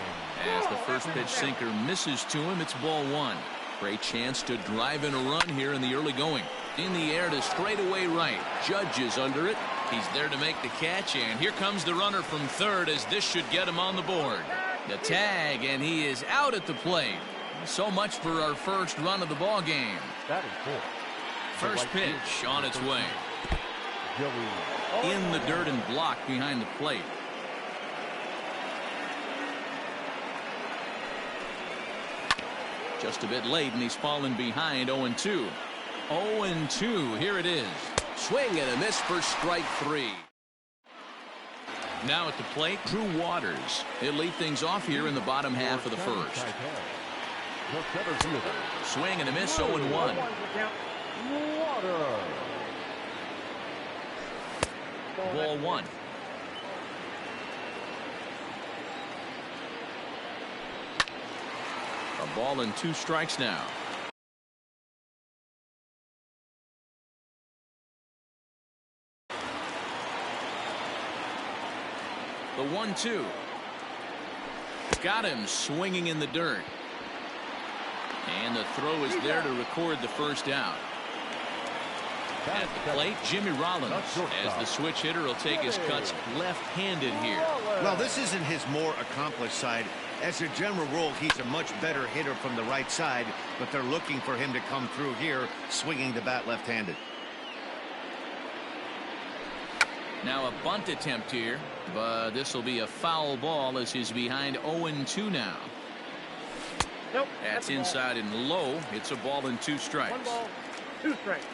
As the first pitch sinker misses to him, it's ball 1. Great chance to drive in a run here in the early going. In the air to straightaway right. Judge is under it. He's there to make the catch, and here comes the runner from third as this should get him on the board. The tag, and he is out at the plate. So much for our first run of the ball game. First pitch on its way. In the dirt and blocked behind the plate. Just a bit late, and he's fallen behind 0-2. 0-2, here it is. Swing and a miss for strike 3. Now at the plate, Drew Waters. He'll lead things off here in the bottom half of the first. Swing and a miss, 0-1. Ball one. A ball and 2 strikes now. The 1-2. Got him swinging in the dirt. And the throw is there to record the first out. At the plate, Jimmy Rollins, as the switch hitter, will take his cuts left-handed here. Well, this isn't his more accomplished side. As a general rule, he's a much better hitter from the right side, but they're looking for him to come through here, swinging the bat left-handed. Now a bunt attempt here, but this will be a foul ball as he's behind 0-2 now. Nope. That's inside and low. It's a ball and 2 strikes. 1 ball, 2 strikes.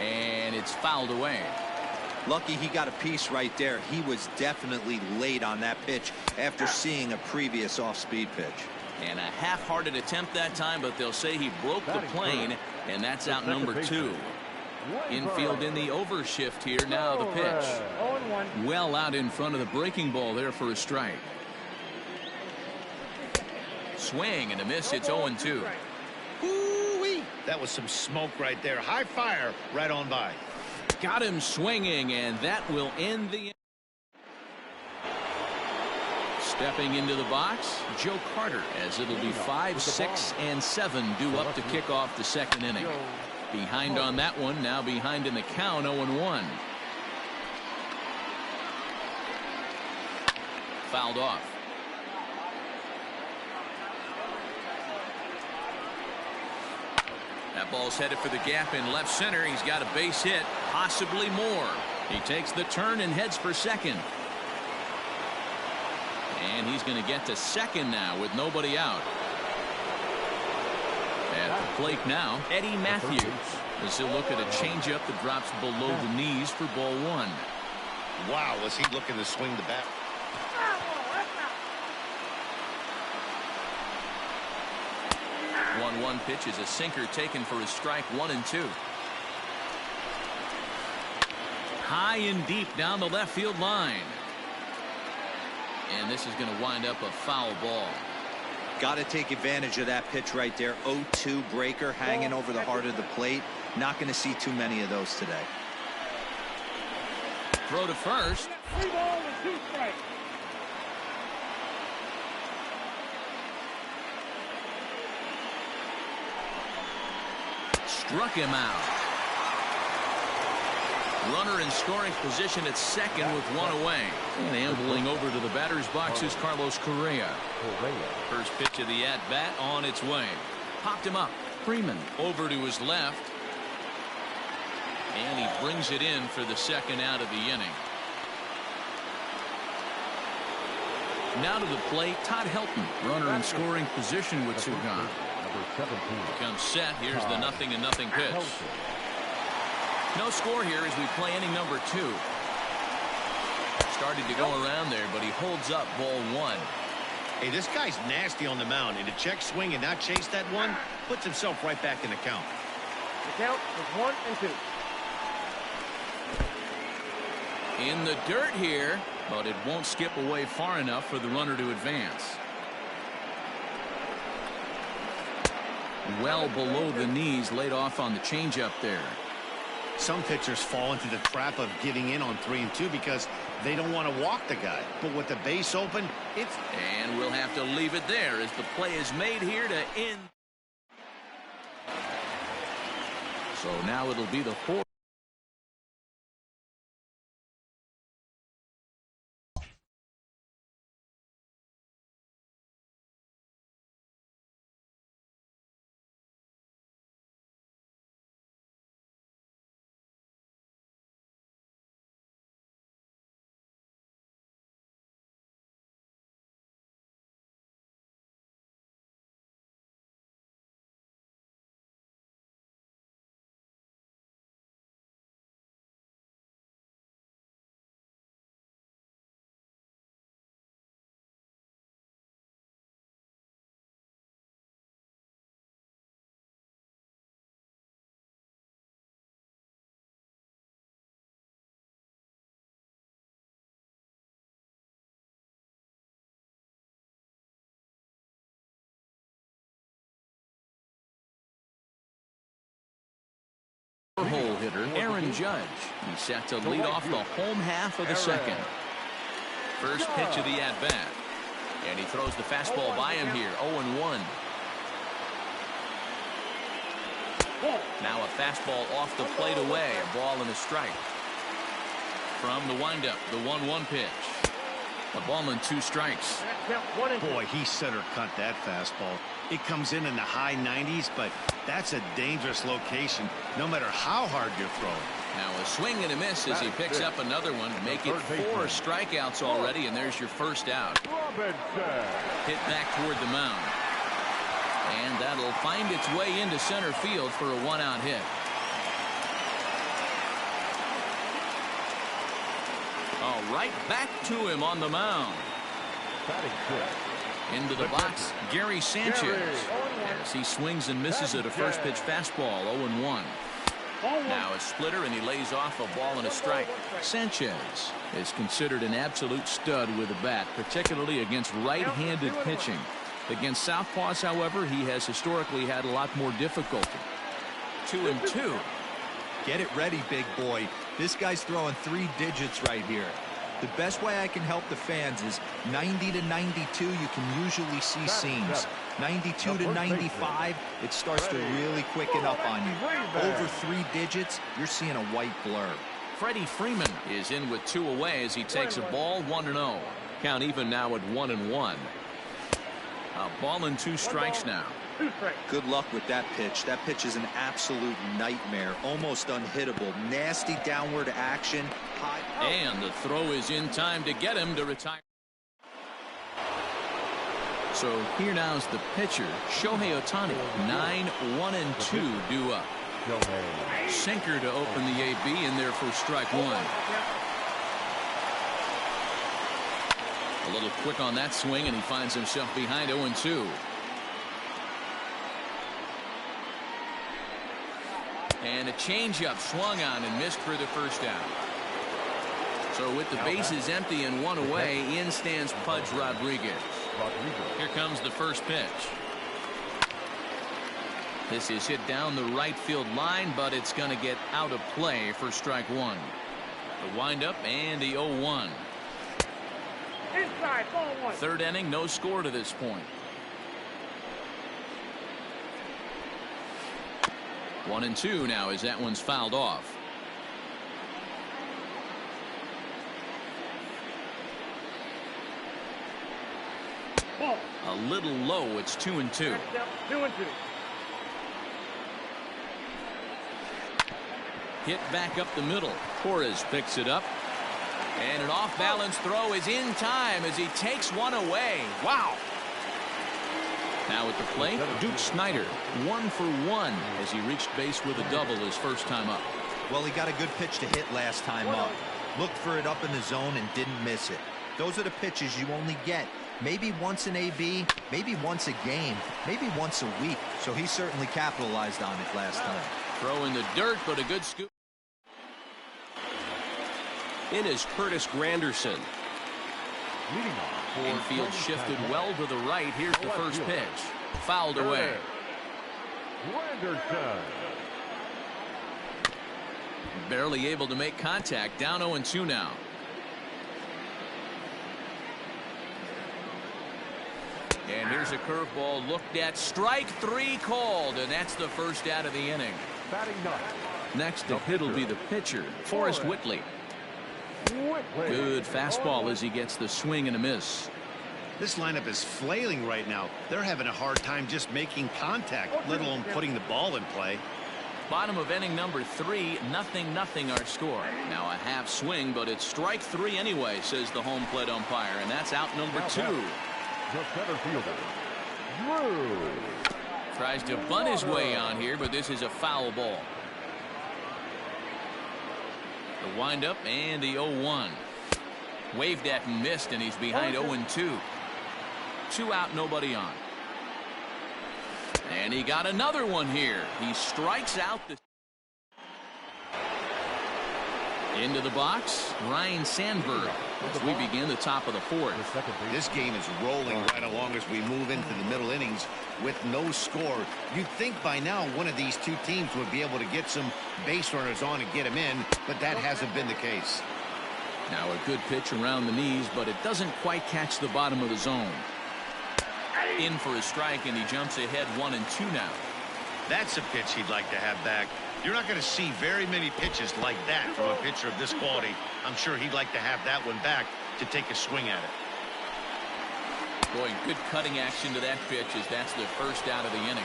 And it's fouled away. Lucky he got a piece right there. He was definitely late on that pitch after seeing a previous off-speed pitch. And a half-hearted attempt that time, but they'll say he broke the plane, and that's out number 2. Infield in the overshift here. Now the pitch. 0-1. Well out in front of the breaking ball there for a strike. Swing and a miss. It's 0-2. Ooh-wee. That was some smoke right there. High fire right on by. Got him swinging, and that will end the. Stepping into the box, Joe Carter, as it'll be 5, 6, and 7 due up to kick off the second inning. Behind on that one, now behind in the count, 0-1. Fouled off. That ball's headed for the gap in left center. He's got a base hit, possibly more. He takes the turn and heads for second. And he's going to get to second now with nobody out. At the plate now, Eddie Matthews. As he'll look at a changeup that drops below the knees for ball 1. Wow, was he looking to swing the bat? One pitch is a sinker taken for his strike 1 and 2. High and deep down the left field line. And this is going to wind up a foul ball. Got to take advantage of that pitch right there. 0-2 breaker hanging over the heart of the plate. Not going to see too many of those today. Throw to first. 3 balls and 2 strikes. Struck him out. Runner in scoring position at second with 1 away. And ambling over to the batter's box is Carlos Correa. First pitch of the at-bat on its way. Popped him up. Freeman over to his left. And he brings it in for the second out of the inning. Now to the plate, Todd Helton. Runner in scoring position with 2 gone. Comes set. Here's the 0-0 pitch. No score here as we play inning number 2. Started to go around there, but he holds up ball 1. Hey, this guy's nasty on the mound, and to check swing and not chase that one puts himself right back in the count. The count is 1 and 2. In the dirt here, but it won't skip away far enough for the runner to advance. Well below the knees, laid off on the changeup there. Some pitchers fall into the trap of giving in on 3 and 2 because they don't want to walk the guy. But with the base open, it's... And we'll have to leave it there as the play is made here to end. So now it'll be the 4th. Hole hitter Aaron Judge. He's set to lead off the home half of the second. First pitch of the at-bat. And he throws the fastball by him here. 0-1. Now a fastball off the plate away. A ball and a strike. From the windup, the 1-1 pitch. A ball and 2 strikes. Boy, he center cut that fastball. It comes in the high 90s, but that's a dangerous location no matter how hard you throw. Now a swing and a miss as he picks up another one. Make it 4 strikeouts already, and there's your first out. Hit back toward the mound. And that'll find its way into center field for a 1-out hit. All right, back to him on the mound. Into the box, Gary Sanchez. As he swings and misses at a first pitch fastball, 0-1. Now a splitter, and he lays off a ball and a strike. Sanchez is considered an absolute stud with a bat, particularly against right-handed pitching. Against southpaws, however, he has historically had a lot more difficulty. 2-2. Get it ready, big boy. This guy's throwing 3 digits right here. The best way I can help the fans is 90 to 92. You can usually see seams. 92 to 95, it starts to really quicken up on you. Over 3 digits, you're seeing a white blur. Freddie Freeman is in with 2 away as he takes a ball, 1-0. Count even now at 1-1. A ball and 2 strikes now. Good luck with that pitch. That pitch is an absolute nightmare. Almost unhittable. Nasty downward action. High. And the throw is in time to get him to retire. So here now's the pitcher, Shohei Ohtani. 9-1-2 due up. Sinker to open the AB in there for strike 1. A little quick on that swing, and he finds himself behind 0-2. And a changeup swung on and missed for the first out. So with the bases empty and 1 away, in stands Pudge Rodriguez. Here comes the first pitch. This is hit down the right field line, but it's going to get out of play for strike 1. The windup and the 0-1. Inside, ball 1. Third inning, no score to this point. 1-2 now as that one's fouled off. Ball. A little low. It's 2-2. 2-2. Hit back up the middle. Torres picks it up. And an off-balance throw is in time as he takes one away. Wow. Now at the plate, Duke Snider, 1 for 1 as he reached base with a double his first time up. Well, he got a good pitch to hit last time up. Looked for it up in the zone and didn't miss it. Those are the pitches you only get maybe once in AB, maybe once a game, maybe once a week. So he certainly capitalized on it last time. Throw in the dirt, but a good scoop. In is Curtis Granderson. Infield shifted well to the right. Here's the first pitch. Fouled away. Barely able to make contact. Down 0-2 now. And here's a curveball looked at. Strike 3 called, and that's the first out of the inning. Next to hit will be the pitcher, Forrest Whitley. Good fastball as he gets the swing and a miss. This lineup is flailing right now. They're having a hard time just making contact, let alone putting the ball in play. Bottom of inning number 3, 0-0 our score. Now a half swing, but it's strike 3 anyway, says the home plate umpire, and that's out number 2. The center fielder, Drew. Tries to bunt his way on here, but this is a foul ball. The windup and the 0-1. Waved at and missed, and he's behind 0-2. 2 out, nobody on. And he got another one here. He strikes out the... Into the box, Ryan Sandberg, as we begin the top of the fourth. This game is rolling right along as we move into the middle innings with no score. You'd think by now one of these two teams would be able to get some base runners on and get them in, but that hasn't been the case. Now a good pitch around the knees, but it doesn't quite catch the bottom of the zone. In for a strike, and he jumps ahead 1-2 now. That's a pitch he'd like to have back. You're not going to see very many pitches like that from a pitcher of this quality. I'm sure he'd like to have that one back to take a swing at it. Boy, good cutting action to that pitch as that's the first out of the inning.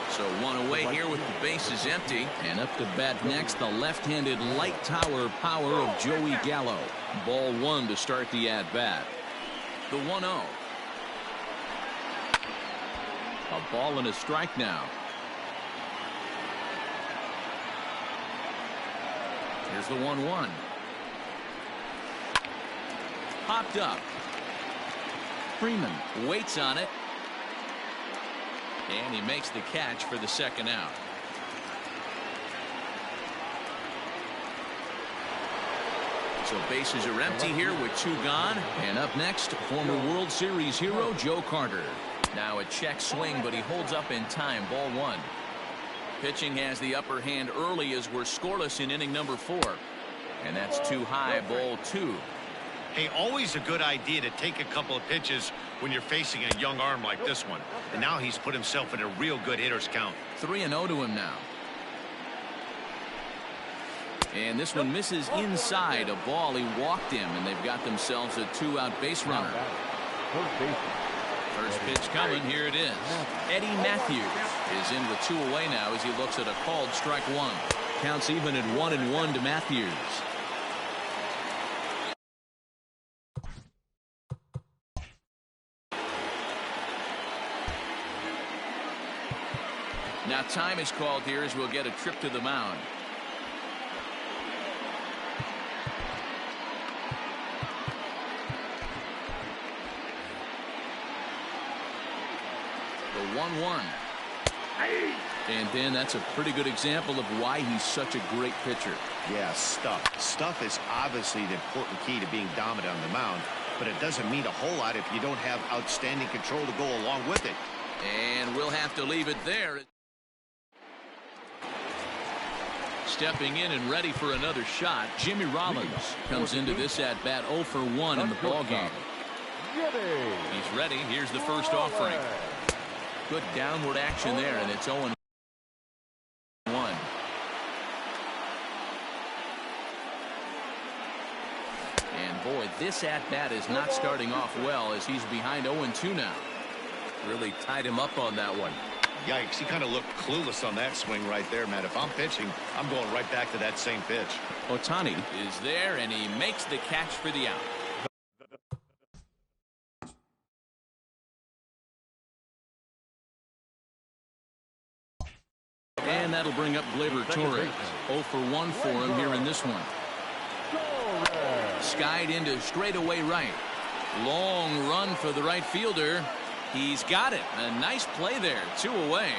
So one away here with the bases empty. And up to bat next, the left-handed light tower power of Joey Gallo. Ball one to start the at-bat. The 1-0. A ball and a strike now. Here's the 1-1. Popped up. Freeman waits on it. And he makes the catch for the second out. So bases are empty here with two gone. And up next, former World Series hero Joe Carter. Now a check swing, but he holds up in time. Ball one. Pitching has the upper hand early as we're scoreless in inning number 4. And that's too high. Ball two. Hey, always a good idea to take a couple of pitches when you're facing a young arm like this one. And now he's put himself in a real good hitter's count. 3-0 to him now. And this one misses inside a ball. He walked him, and they've got themselves a 2-out base runner. First pitch coming. Here it is. Eddie Matthews is in with 2 away now as he looks at a called strike one. Counts even at 1-1 to Matthews. Now time is called here as we'll get a trip to the mound. The 1-1. And then that's a pretty good example of why he's such a great pitcher. Yeah, stuff is obviously the important key to being dominant on the mound, but it doesn't mean a whole lot if you don't have outstanding control to go along with it. And we'll have to leave it there. Stepping in and ready for another shot, Jimmy Rollins comes into this at bat 0 for 1 in the ballgame. He's ready. Here's the first offering. Good downward action there, and it's 0-1. And boy, this at bat is not starting off well as he's behind 0-2 now. Really tied him up on that one. Yikes, he kind of looked clueless on that swing right there, man. If I'm pitching, I'm going right back to that same pitch. Ohtani is there, and he makes the catch for the out. And that'll bring up Gleyber Torres. 0 for 1 for him here in this one. Skied into straightaway right. Long run for the right fielder. He's got it. A nice play there. 2 away.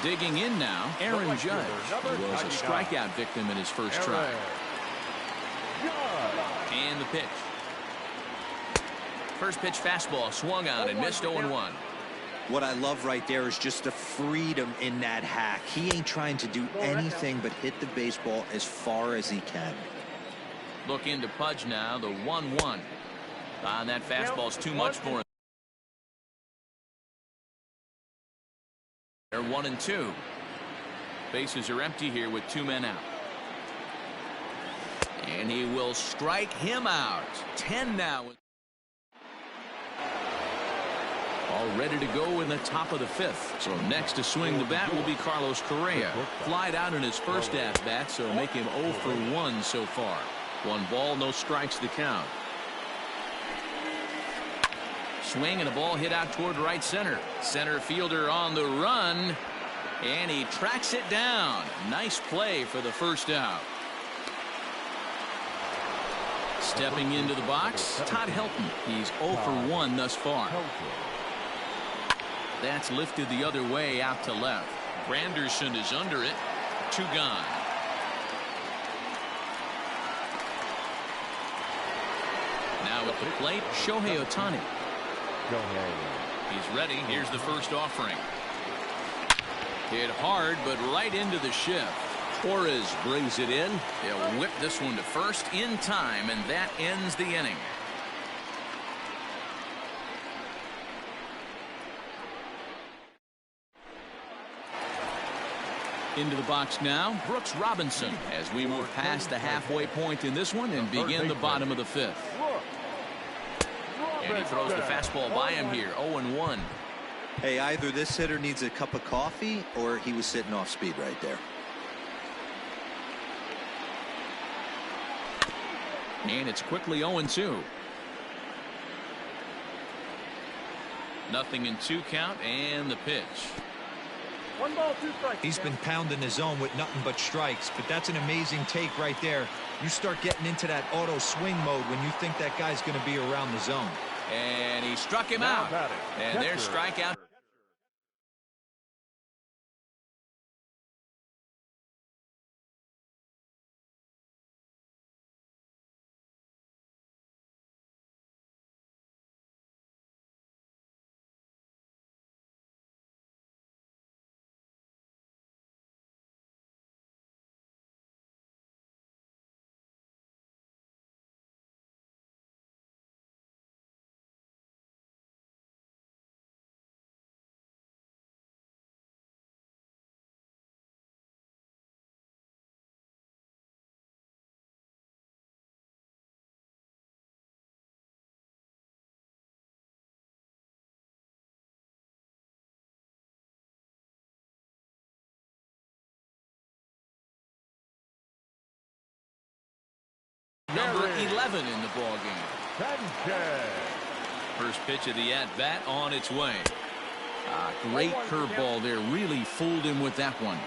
Digging in now, Aaron Judge, who was a strikeout victim in his first try. And the pitch. First pitch fastball swung on and missed 0-1. What I love right there is just the freedom in that hack. He ain't trying to do anything but hit the baseball as far as he can. Look into Pudge now, the 1-1. That fastball's too much for him. They're 1-2. Bases are empty here with 2 men out. And he will strike him out. 10 now. All ready to go in the top of the 5th. So next to swing the bat will be Carlos Correa. Flied out in his first at-bat, so make him 0 for 1 so far. 1 ball, no strikes to count. Swing and a ball hit out toward right center. Center fielder on the run. And he tracks it down. Nice play for the first out. Stepping into the box, Todd Helton. He's 0 for 1 thus far. That's lifted the other way out to left. Granderson is under it. 2 gone. Now at the plate, Shohei Ohtani. He's ready. Here's the first offering. Hit hard, but right into the shift. Torres brings it in. They'll whip this one to first in time, and that ends the inning. Into the box now, Brooks Robinson, as we move past the halfway point in this one and begin the bottom of the 5th. And he throws the fastball by him here, 0-1. Hey, either this hitter needs a cup of coffee or he was sitting off speed right there. And it's quickly 0-2. Nothing in 2 count, and the pitch. 1 ball, 2 strikes. He's been pounding the zone with nothing but strikes, but that's an amazing take right there. You start getting into that auto swing mode when you think that guy's going to be around the zone. And he struck him out. And there's strikeout. Number 11 in the ball game. First pitch of the at-bat on its way. Great curveball there. Really fooled him with that one.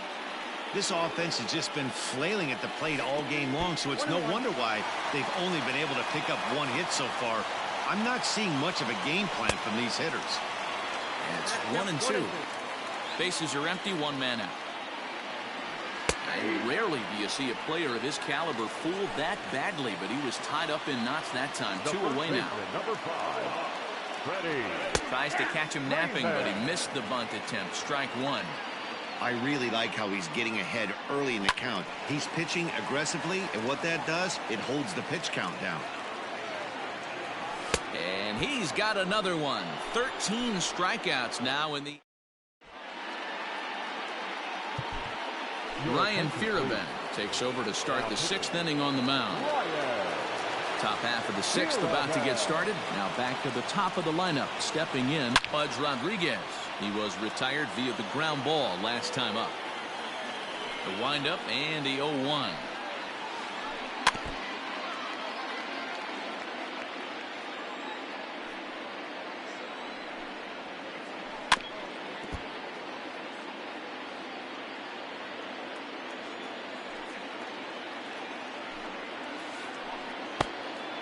This offense has just been flailing at the plate all game long, so it's no wonder why they've only been able to pick up 1 hit so far. I'm not seeing much of a game plan from these hitters. And it's 1-2. Bases are empty, 1 man out. And rarely do you see a player of his caliber fooled that badly, but he was tied up in knots that time. 2 away now. Number 5, Freddie. Tries to catch him napping, but he missed the bunt attempt. Strike 1. I really like how he's getting ahead early in the count. He's pitching aggressively, and what that does, it holds the pitch count down. And he's got another one. 13 strikeouts now in the... Ryan Fearabin takes over to start the 6th inning on the mound. Top half of the 6th about to get started. Now back to the top of the lineup. Stepping in, Pudge Rodriguez. He was retired via the ground ball last time up. The windup and the 0-1.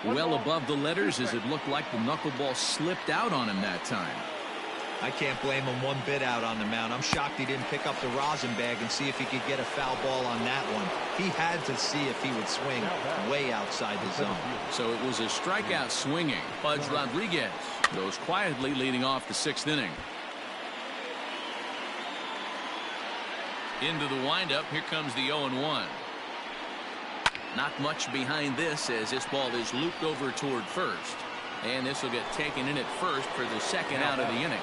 Well above the letters, as it looked like the knuckleball slipped out on him that time. I can't blame him one bit out on the mound. I'm shocked he didn't pick up the rosin bag and see if he could get a foul ball on that one. He had to see if he would swing way outside the zone. So it was a strikeout swinging. Pudge Rodriguez goes quietly, leading off the 6th inning. Into the windup. Here comes the 0-1. Not much behind this, as this ball is looped over toward first. And this will get taken in at first for the 2nd out of the inning.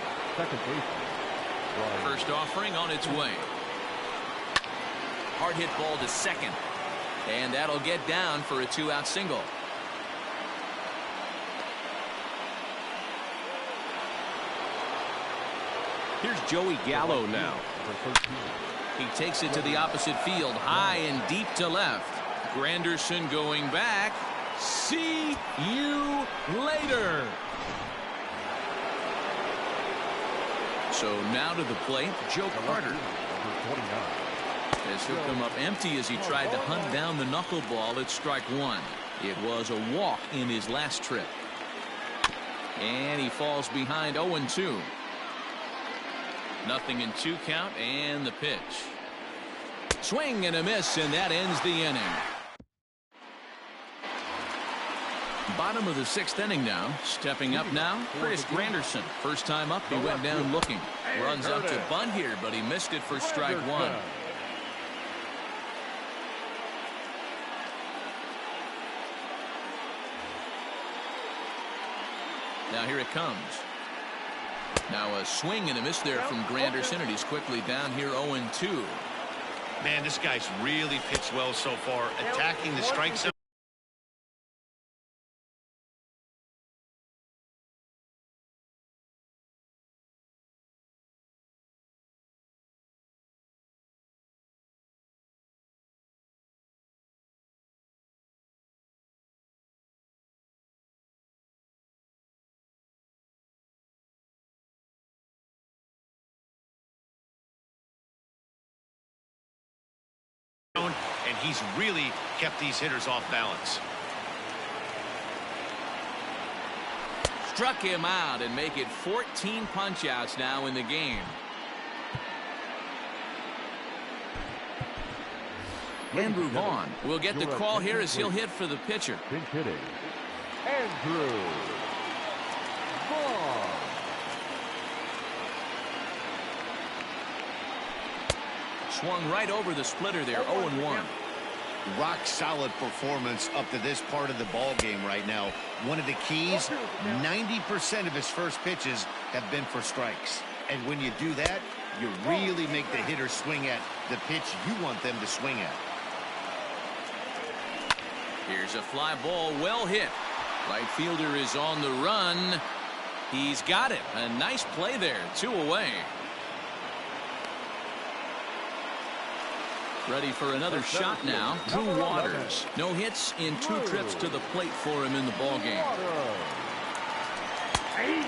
First offering on its way. Hard hit ball to second. And that'll get down for a 2-out single. Here's Joey Gallo now. He takes it to the opposite field, high and deep to left. Granderson going back. See you later. So now to the plate, Joe Carter. As he'll come up empty as he tried to hunt down the knuckleball at strike 1. It was a walk in his last trip. And he falls behind 0-2. 0-2 count and the pitch. Swing and a miss, and that ends the inning. Bottom of the 6th inning now. Stepping up now, Chris Granderson. First time up, he went down looking. Runs up to bunt here, but he missed it for strike one. Now here it comes. Now a swing and a miss there from Granderson, and he's quickly down here 0-2. Man, this guy's really pitched well so far, attacking the strike zone. And he's really kept these hitters off balance. Struck him out and make it 14 punch-outs now in the game. Andrew Vaughn will get the call here as he'll hit for the pitcher. Pinch hitting, Andrew Vaughn. Swung right over the splitter there, 0-1. Rock solid performance up to this part of the ball game right now. One of the keys, 90% of his first pitches have been for strikes. And when you do that, you really make the hitter swing at the pitch you want them to swing at. Here's a fly ball, well hit. Right fielder is on the run. He's got it. A nice play there, 2 away. Ready for another shot now. Drew Waters. No hits in 2 trips to the plate for him in the ball game.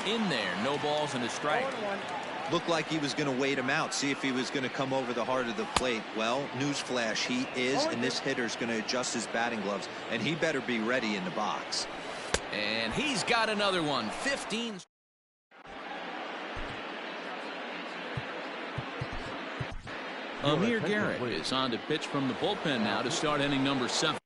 In there, no balls and a strike. Looked like he was going to wait him out, see if he was going to come over the heart of the plate. Well, newsflash, he is, and this hitter's going to adjust his batting gloves, and he better be ready in the box. And he's got another one. 15. Amir Garrett is on to pitch from the bullpen now to start inning number 7.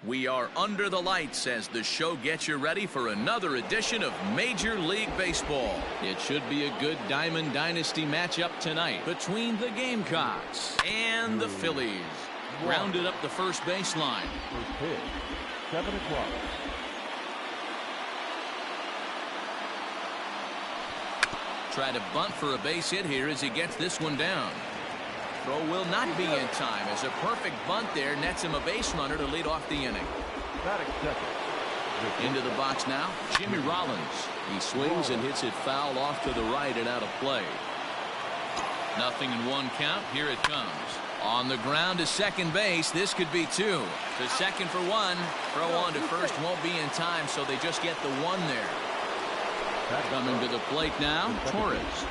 We are under the lights as the show gets you ready for another edition of Major League Baseball. It should be a good Diamond Dynasty matchup tonight between the Gamecocks and the Phillies. Rounded up the first baseline. First pitch, 7 o'clock. Try to bunt for a base hit here as he gets this one down. Throw will not be in time as a perfect bunt there nets him a base runner to lead off the inning. Batting second. Into the box now, Jimmy Rollins. He swings and hits it foul off to the right and out of play. Nothing in one count. Here it comes. On the ground to second base. This could be two. To second for one. Throw on to first won't be in time, so they just get the one there. Coming to the plate now, Torres.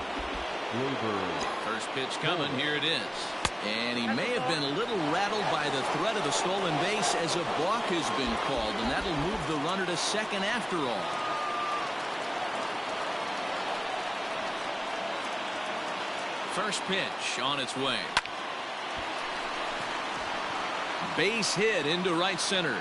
First pitch coming. Here it is. And he may have been a little rattled by the threat of the stolen base as a balk has been called, and that'll move the runner to second after all. First pitch on its way. Base hit into right center.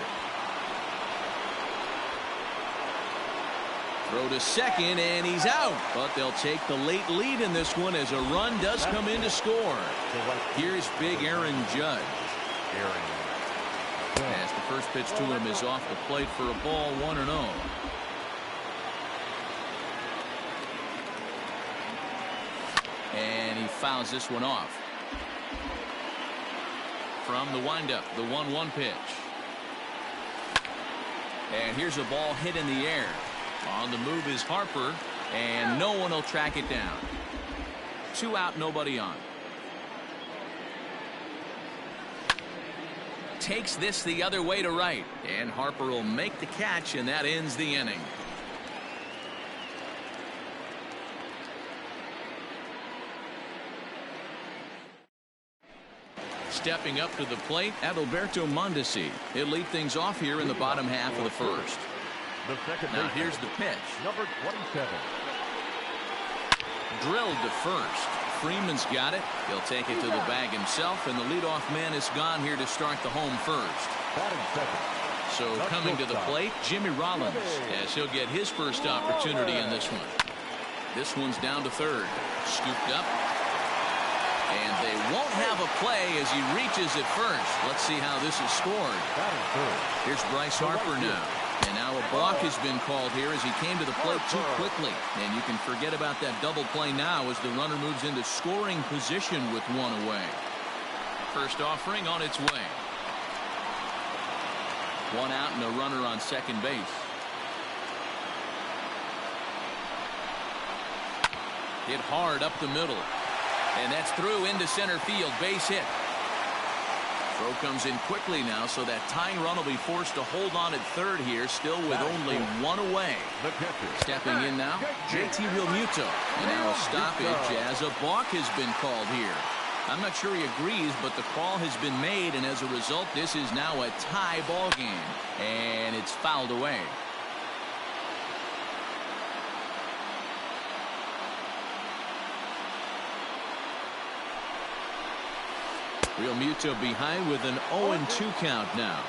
Throw to second, and he's out. But they'll take the late lead in this one as a run does come in to score. Here's big Aaron Judge. As the first pitch to him is off the plate for a ball, 1-0. And he fouls this one off. From the windup, the 1-1 pitch. And here's a ball hit in the air. On the move is Harper, and no one will track it down. 2 out, nobody on. Takes this the other way to right, and Harper will make the catch, and that ends the inning. Stepping up to the plate, Adalberto Mondesi. He'll lead things off here in the bottom half of the first. Now here's the pitch. Number 27. Drilled to first. Freeman's got it. He'll take it to the bag himself, and the leadoff man is gone here to start the home first. So coming to the plate, Jimmy Rollins, as he'll get his first opportunity in this one. This one's down to third. Scooped up. And they won't have a play as he reaches at first. Let's see how this is scored. Here's Bryce Harper now. And now a balk has been called here as he came to the plate too quickly. And you can forget about that double play now as the runner moves into scoring position with one away. First offering on its way. 1 out and a runner on second base. Hit hard up the middle. And that's through into center field. Base hit. Throw comes in quickly now, so that tying run will be forced to hold on at third here, still with only 1 away. Stepping in now, JT Realmuto. And now a stoppage as a balk has been called here. I'm not sure he agrees, but the call has been made, and as a result, this is now a tie ball game. And it's fouled away. Realmuto behind with an 0-2 count now.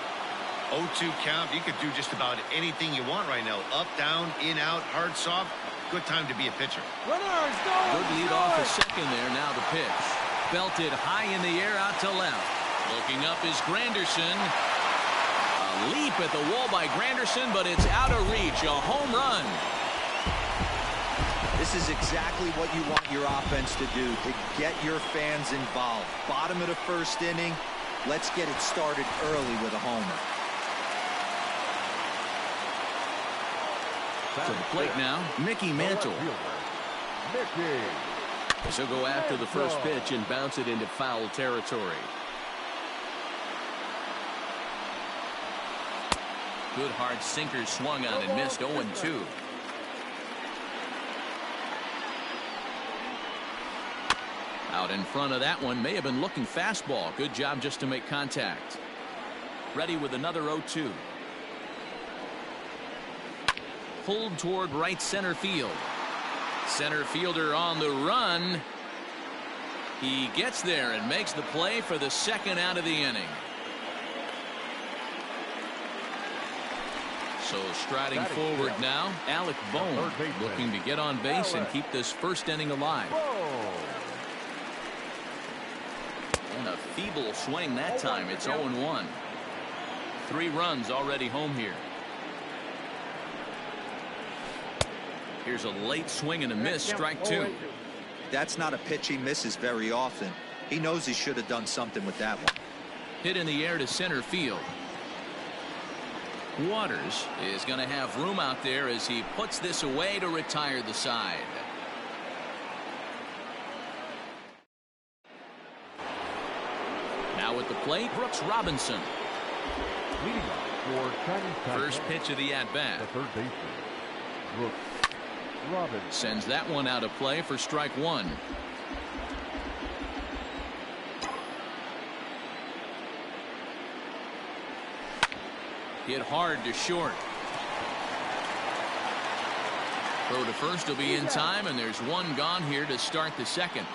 0-2 count. You could do just about anything you want right now. Up, down, in, out, hard, soft. Good time to be a pitcher. Good lead off a second there. Now the pitch. Belted high in the air out to left. Looking up is Granderson. A leap at the wall by Granderson, but it's out of reach. A home run. This is exactly what you want your offense to do, to get your fans involved. Bottom of the first inning, let's get it started early with a homer. To the plate now, Mickey Mantle. So go after the first pitch and bounce it into foul territory. Good hard sinker swung on and missed. 0-2. Out in front of that one, may have been looking fastball. Good job just to make contact. Ready with another 0-2. Pulled toward right center field. Center fielder on the run. He gets there and makes the play for the second out of the inning. So striding forward now, Alec Bohm looking to get on base and keep this first inning alive. And a feeble swing that time. It's 0-1. 3 runs already home here. Here's a late swing and a miss, strike 2. That's not a pitch he misses very often. He knows he should have done something with that one. Hit in the air to center field. Waters is going to have room out there as he puts this away to retire the side. Now at the plate, Brooks Robinson. Leading off for Chinese Taipei, First pitch of the at-bat. the third baseman, Brooks Robinson. Sends that one out of play for strike 1. Hit hard to short. Throw to first will be in time, and there's one gone here to start the second.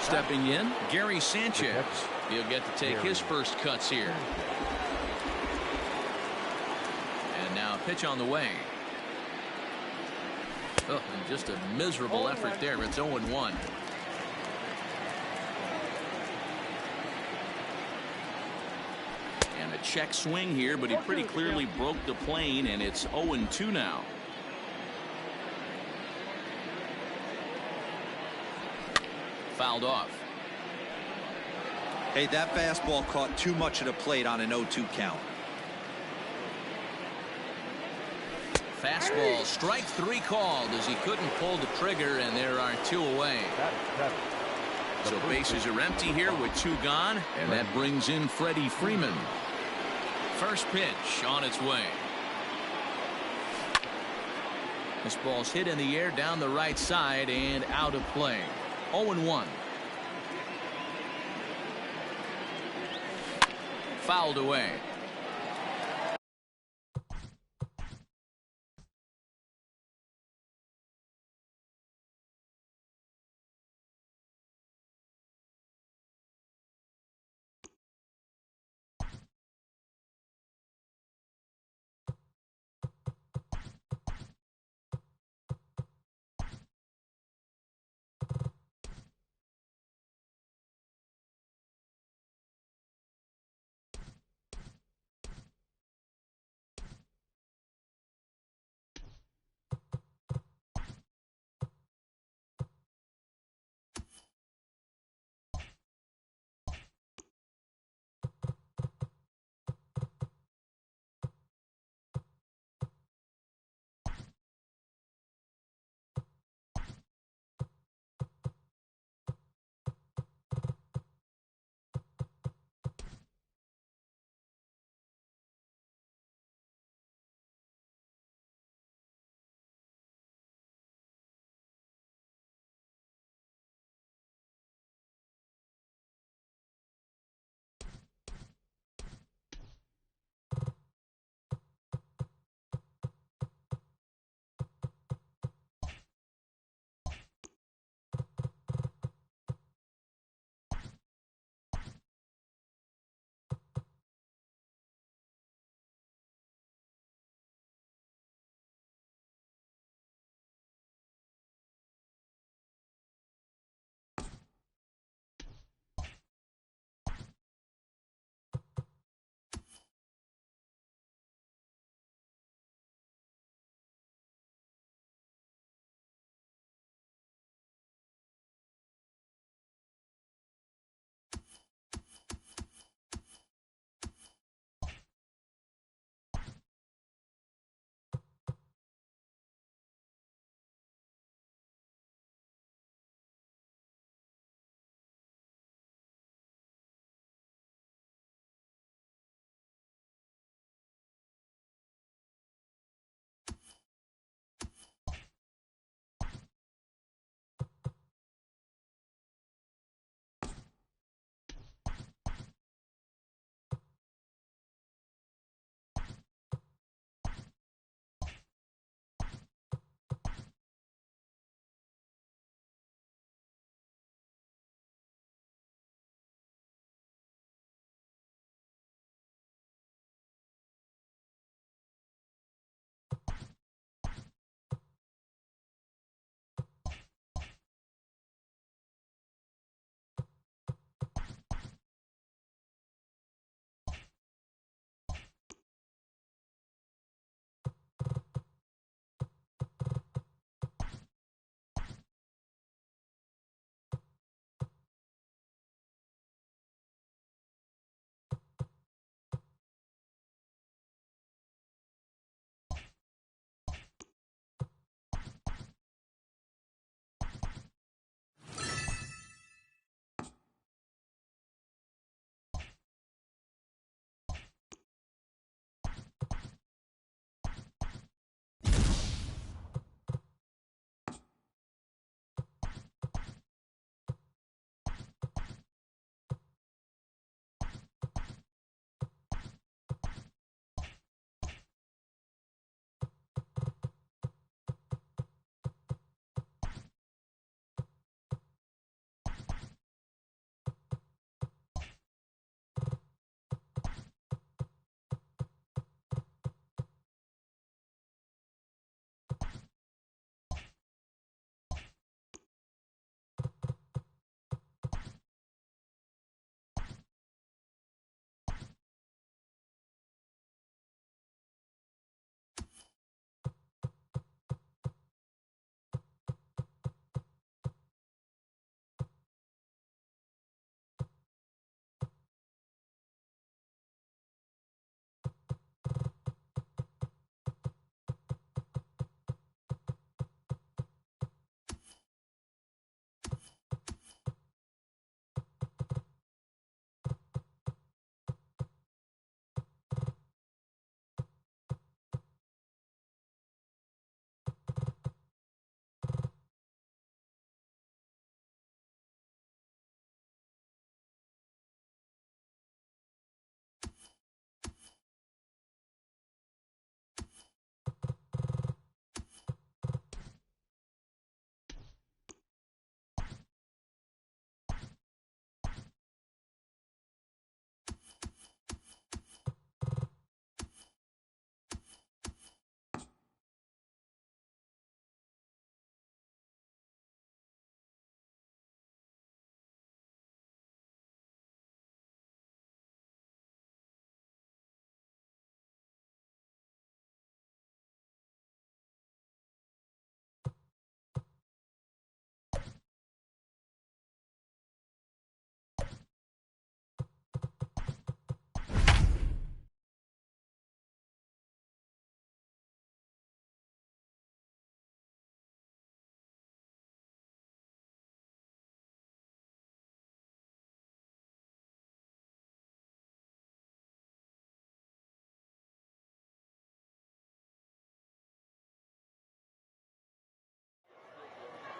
Stepping in, Gary Sanchez. He'll get to take his first cuts here. And now pitch on the way. Oh, and just a miserable effort there. It's 0-1. And a check swing here, but he pretty clearly broke the plane, and it's 0-2 now. Fouled off. Hey, that fastball caught too much of the plate on an 0-2 count. Fastball, strike 3 called as he couldn't pull the trigger, and there are 2 away. So bases are empty here with 2 gone, and that brings in Freddie Freeman. First pitch on its way. This ball's hit in the air down the right side and out of play. 0-1. Fouled away.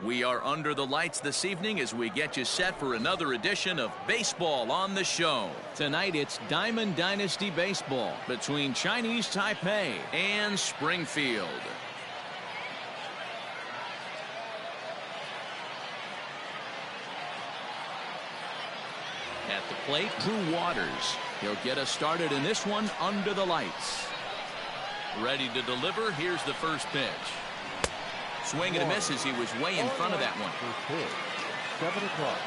We are under the lights this evening as we get you set for another edition of Baseball on the Show. Tonight it's Diamond Dynasty Baseball between Chinese Taipei and Springfield. At the plate, Drew Waters. He'll get us started in this one under the lights. Ready to deliver. Here's the first pitch. Swing and a miss as he was way in front of that one. 7 o'clock.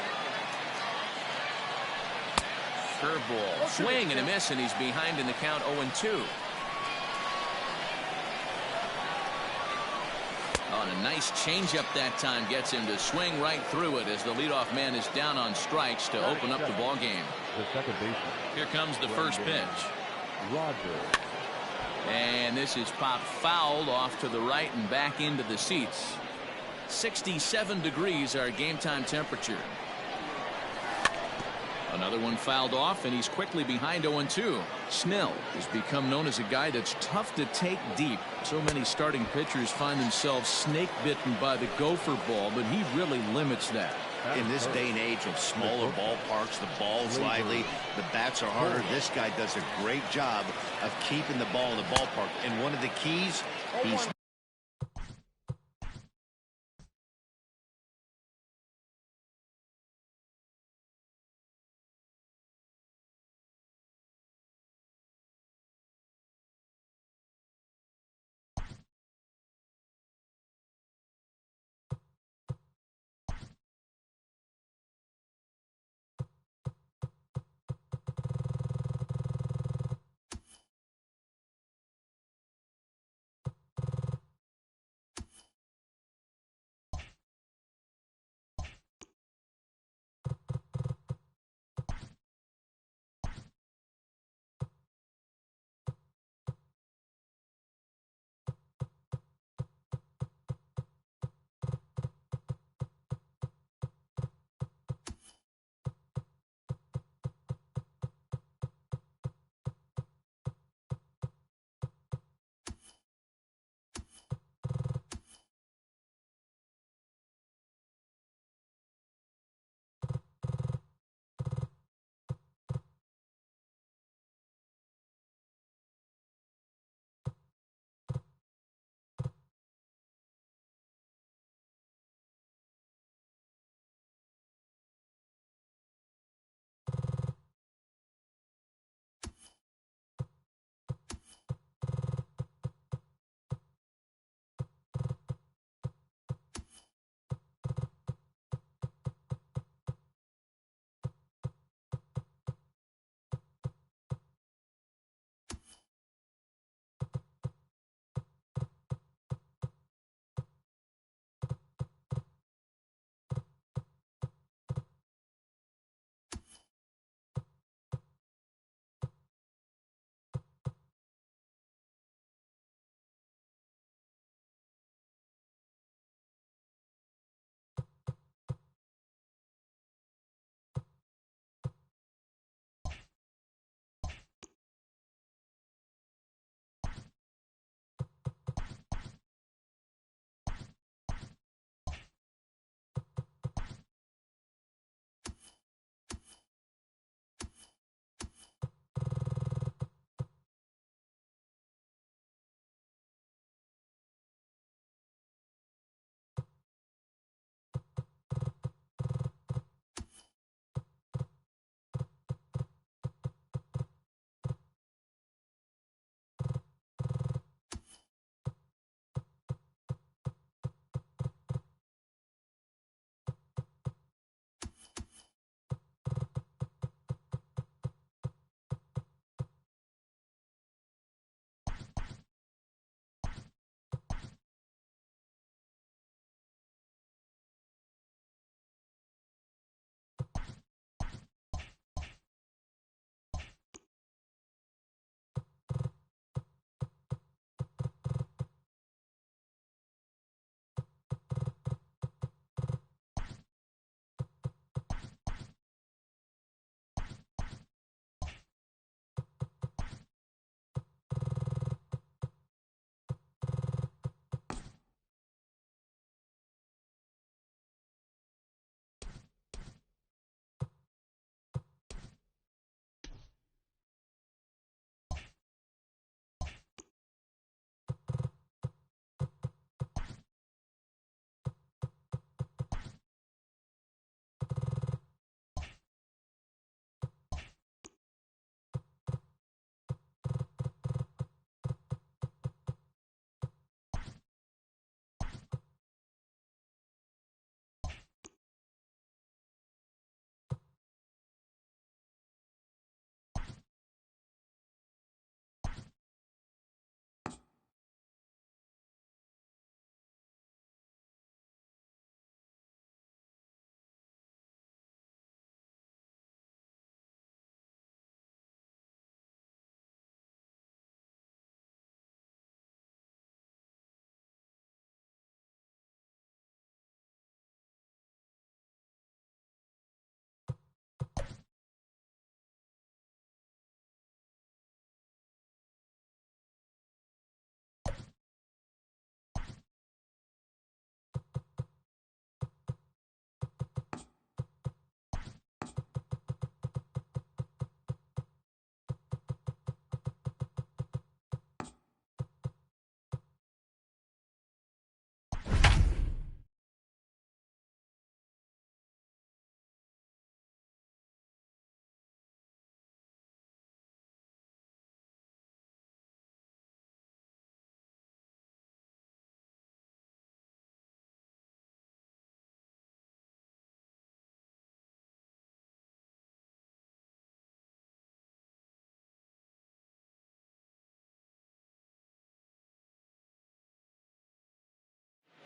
Curveball. Swing and a miss, and he's behind in the count 0-2. Oh, and a nice changeup that time gets him to swing right through it as the leadoff man is down on strikes to open up the ball game. The second baseman. Here comes the first pitch. Roger. And this is popped foul off to the right and back into the seats. 67 degrees our game time temperature. Another one fouled off, and he's quickly behind 0-2. Snell has become known as a guy that's tough to take deep. So many starting pitchers find themselves snake bitten by the gopher ball, but he really limits that. In this day and age of smaller ballparks, the ball's lively, the bats are harder. This guy does a great job of keeping the ball in the ballpark. And one of the keys, he's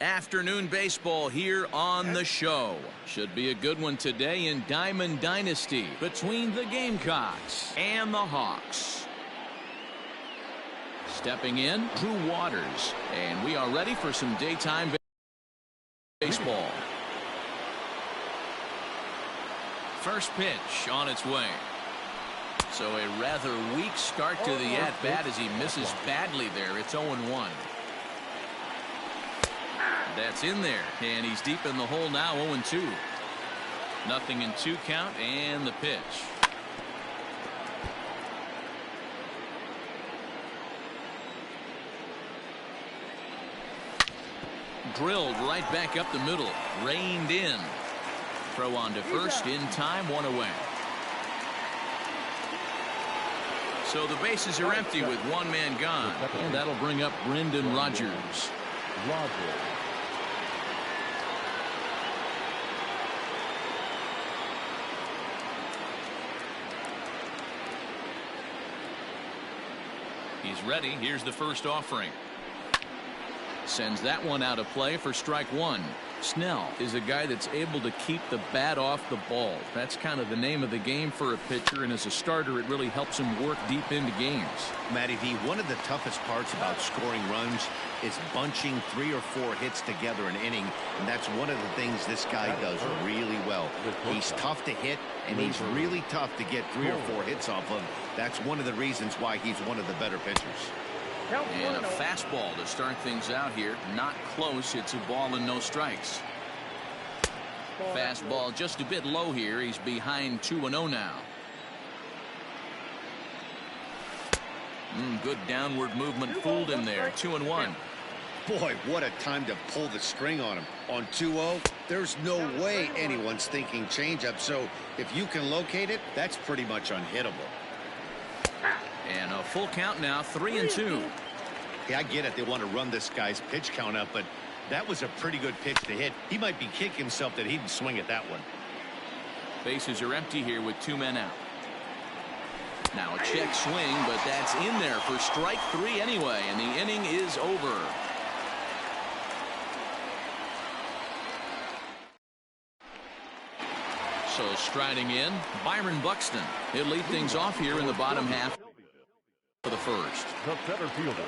Afternoon baseball here on the show. Should be a good one today in Diamond Dynasty between the Gamecocks and the Hawks. Stepping in, Drew Waters, and we are ready for some daytime baseball. First pitch on its way. So a rather weak start to the at-bat as he misses badly there. It's 0-1. That's in there, and he's deep in the hole now, 0-2. Nothing in 2 count, and the pitch. Drilled right back up the middle, reined in. Throw on to first, in time, 1 away. So the bases are empty with 1 man gone, and that'll bring up Brendan Rodgers. He's ready. Here's the first offering. Sends that one out of play for strike 1. Snell is a guy that's able to keep the bat off the ball. That's kind of the name of the game for a pitcher, and as a starter it really helps him work deep into games. Matty V, one of the toughest parts about scoring runs is bunching 3 or 4 hits together an inning, and that's one of the things this guy does really well. He's tough to hit, and he's really tough to get 3 or 4 hits off of. That's one of the reasons why he's one of the better pitchers. And a fastball to start things out here. Not close. It's a ball and no strikes. Fastball just a bit low here. He's behind 2-0 now. Good downward movement fooled him there. 2-1. Boy, what a time to pull the string on him. On 2-0, there's no way anyone's thinking changeup. So if you can locate it, that's pretty much unhittable. And a full count now, 3-2. Yeah, I get it. They want to run this guy's pitch count up, but that was a pretty good pitch to hit. He might be kicking himself that he didn't swing at that one. Bases are empty here with 2 men out. Now a check swing, but that's in there for strike 3 anyway, and the inning is over. So striding in, Byron Buxton. He'll lead things off here in the bottom half for the first. The center fielder,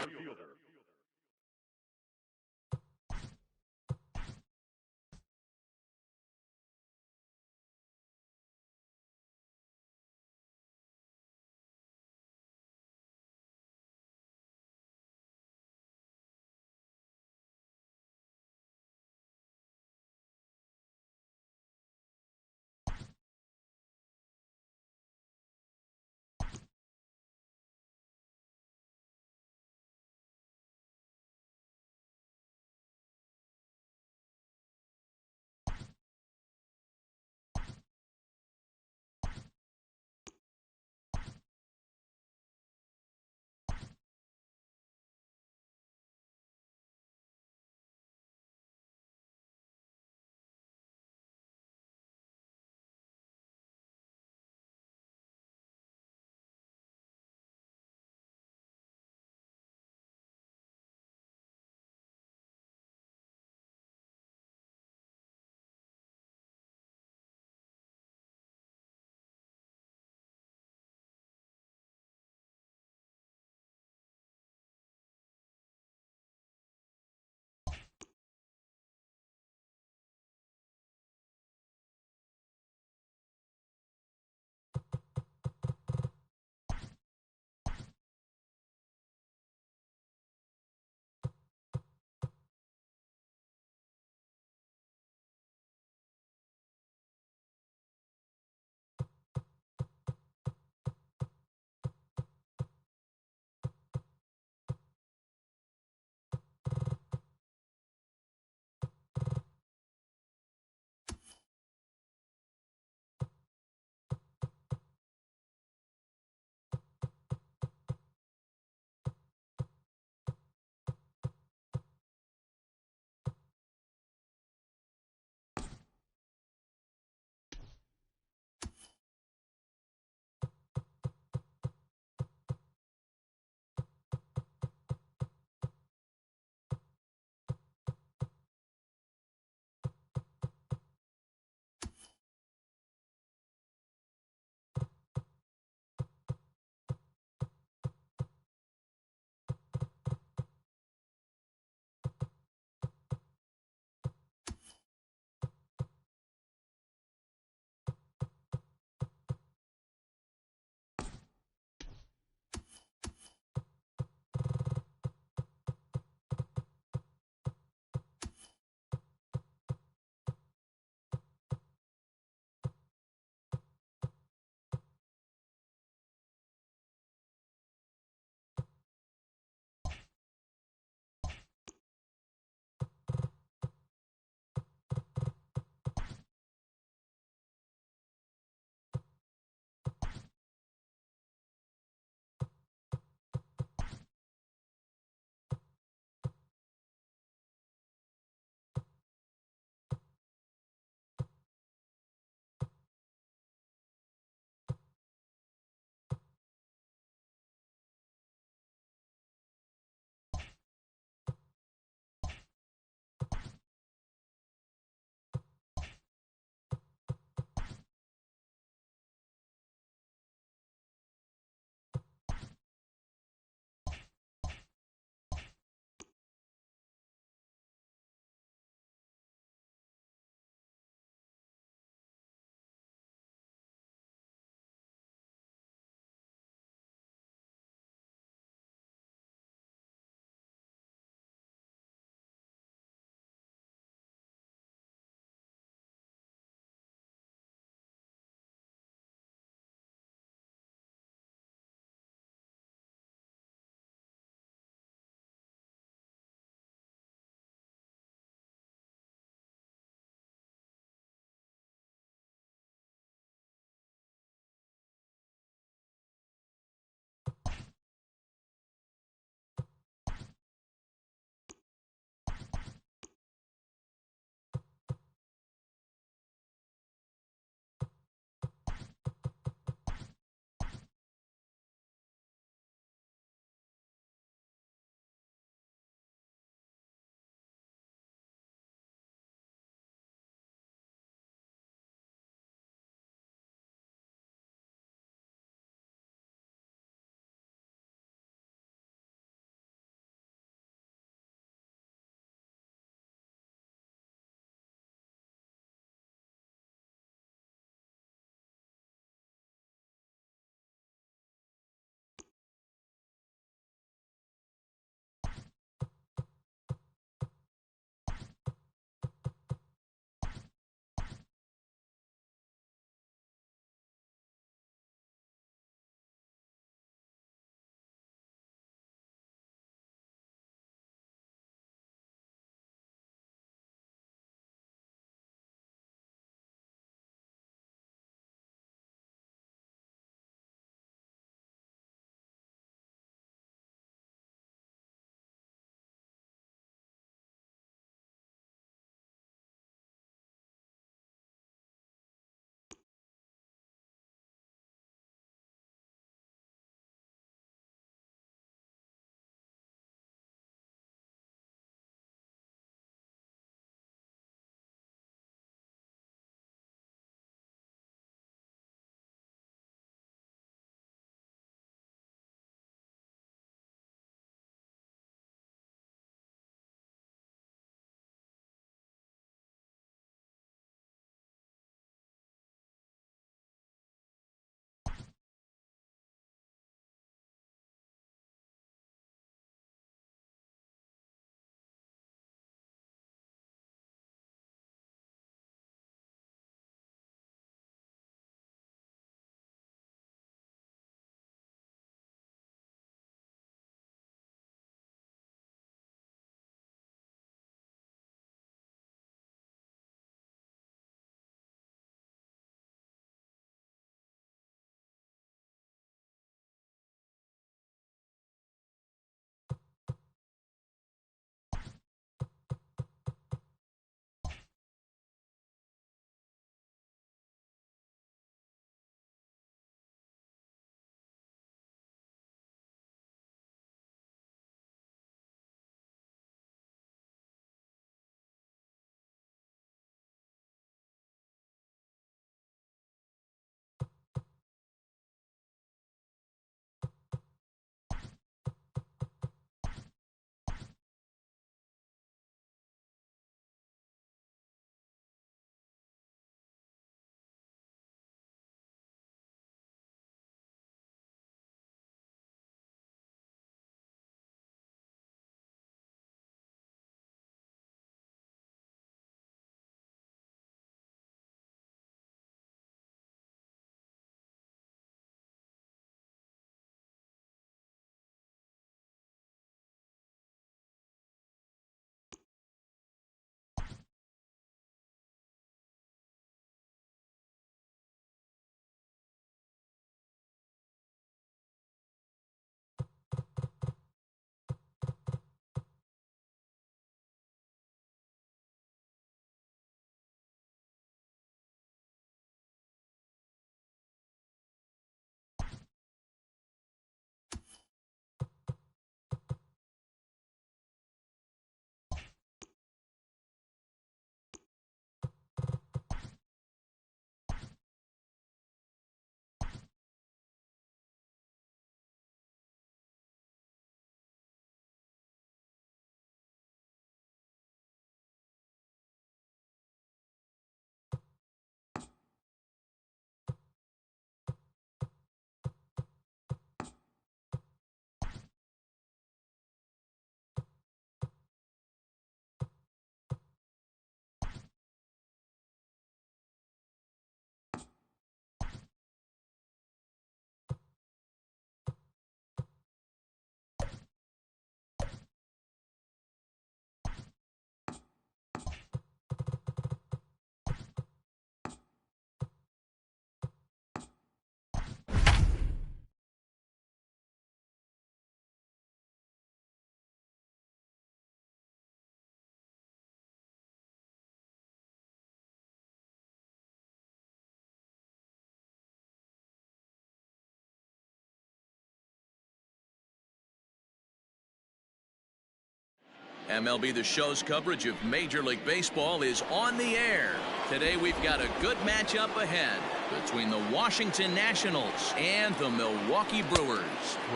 MLB The Show's coverage of Major League Baseball is on the air. Today we've got a good matchup ahead between the Washington Nationals and the Milwaukee Brewers.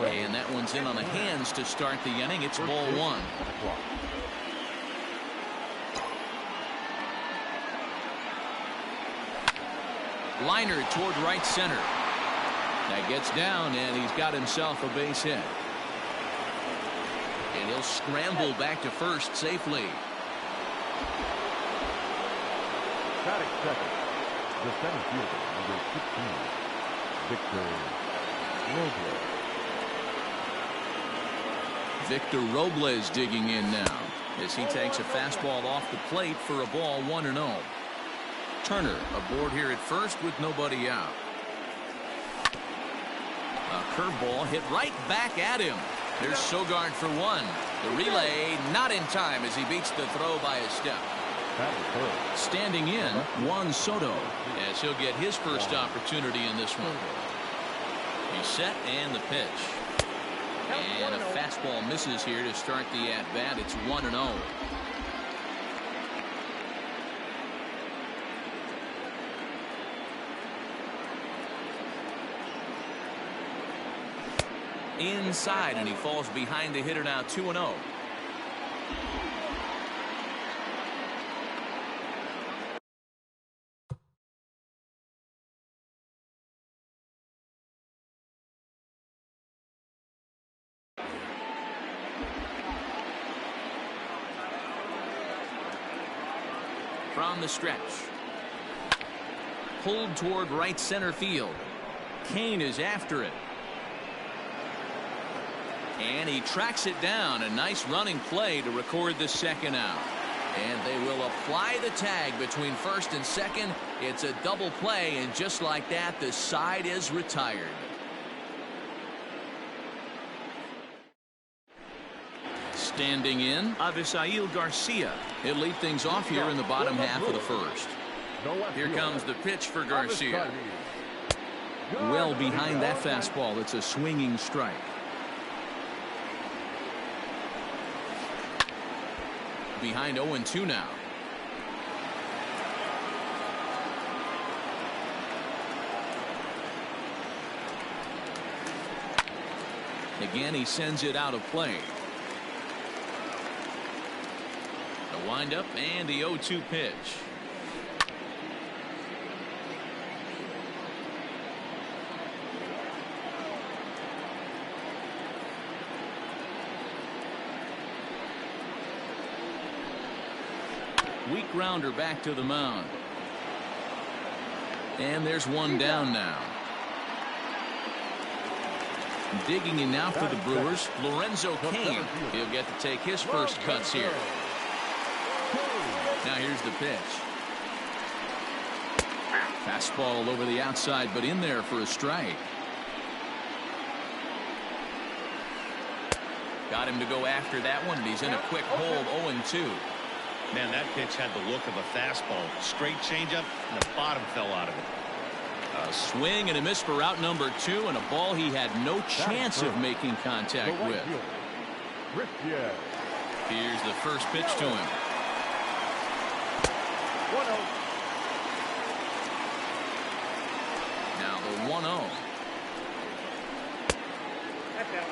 And that one's in on the hands to start the inning. It's ball one. Liner toward right center. That gets down, and he's got himself a base hit. And he'll scramble back to first safely. Batting second, the center fielder, number 16, Victor Robles. Victor Robles digging in now as he takes a fastball off the plate for a ball 1-0. Turner aboard here at first with nobody out. A curveball hit right back at him. There's Sogard for one. The relay not in time as he beats the throw by a step. Standing in, Juan Soto, as he'll get his first opportunity in this one. He's set and the pitch. And a fastball misses here to start the at-bat. It's 1-0. Inside, and he falls behind the hitter now. 2-0. From the stretch, pulled toward right center field. Kane is after it. And he tracks it down. A nice running play to record the second out. And they will apply the tag between first and second. It's a double play, and just like that, the side is retired. Standing in, Avisail Garcia. He'll lead things off here in the bottom half of the first. Here comes the pitch for Garcia. Well behind that fastball. It's a swinging strike. Behind 0-2 now. Again, he sends it out of play. The windup and the 0-2 pitch. Weak grounder back to the mound. And there's one down now. Digging in now for the Brewers, Lorenzo Cain. He'll get to take his first cuts here. Now here's the pitch. Fastball over the outside, but in there for a strike. Got him to go after that one, and he's in a quick hold. 0-2. Man, that pitch had the look of a fastball. Straight changeup, and the bottom fell out of it. A swing and a miss for out number 2, and a ball he had no chance of making contact with. Here's the first pitch to him. 1-0. Now the 1-0. That's out.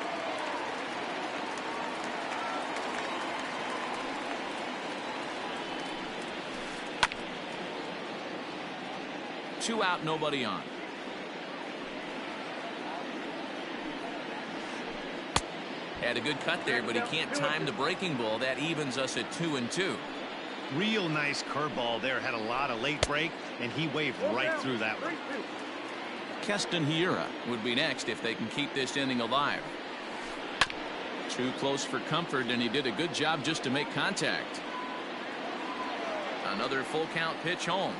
Two out, nobody on. Had a good cut there, but he can't time the breaking ball. That evens us at 2-2. Real nice curveball there. Had a lot of late break, and he waved right through that one. Keston Hiura would be next if they can keep this inning alive. Too close for comfort, and he did a good job just to make contact. Another full count pitch home.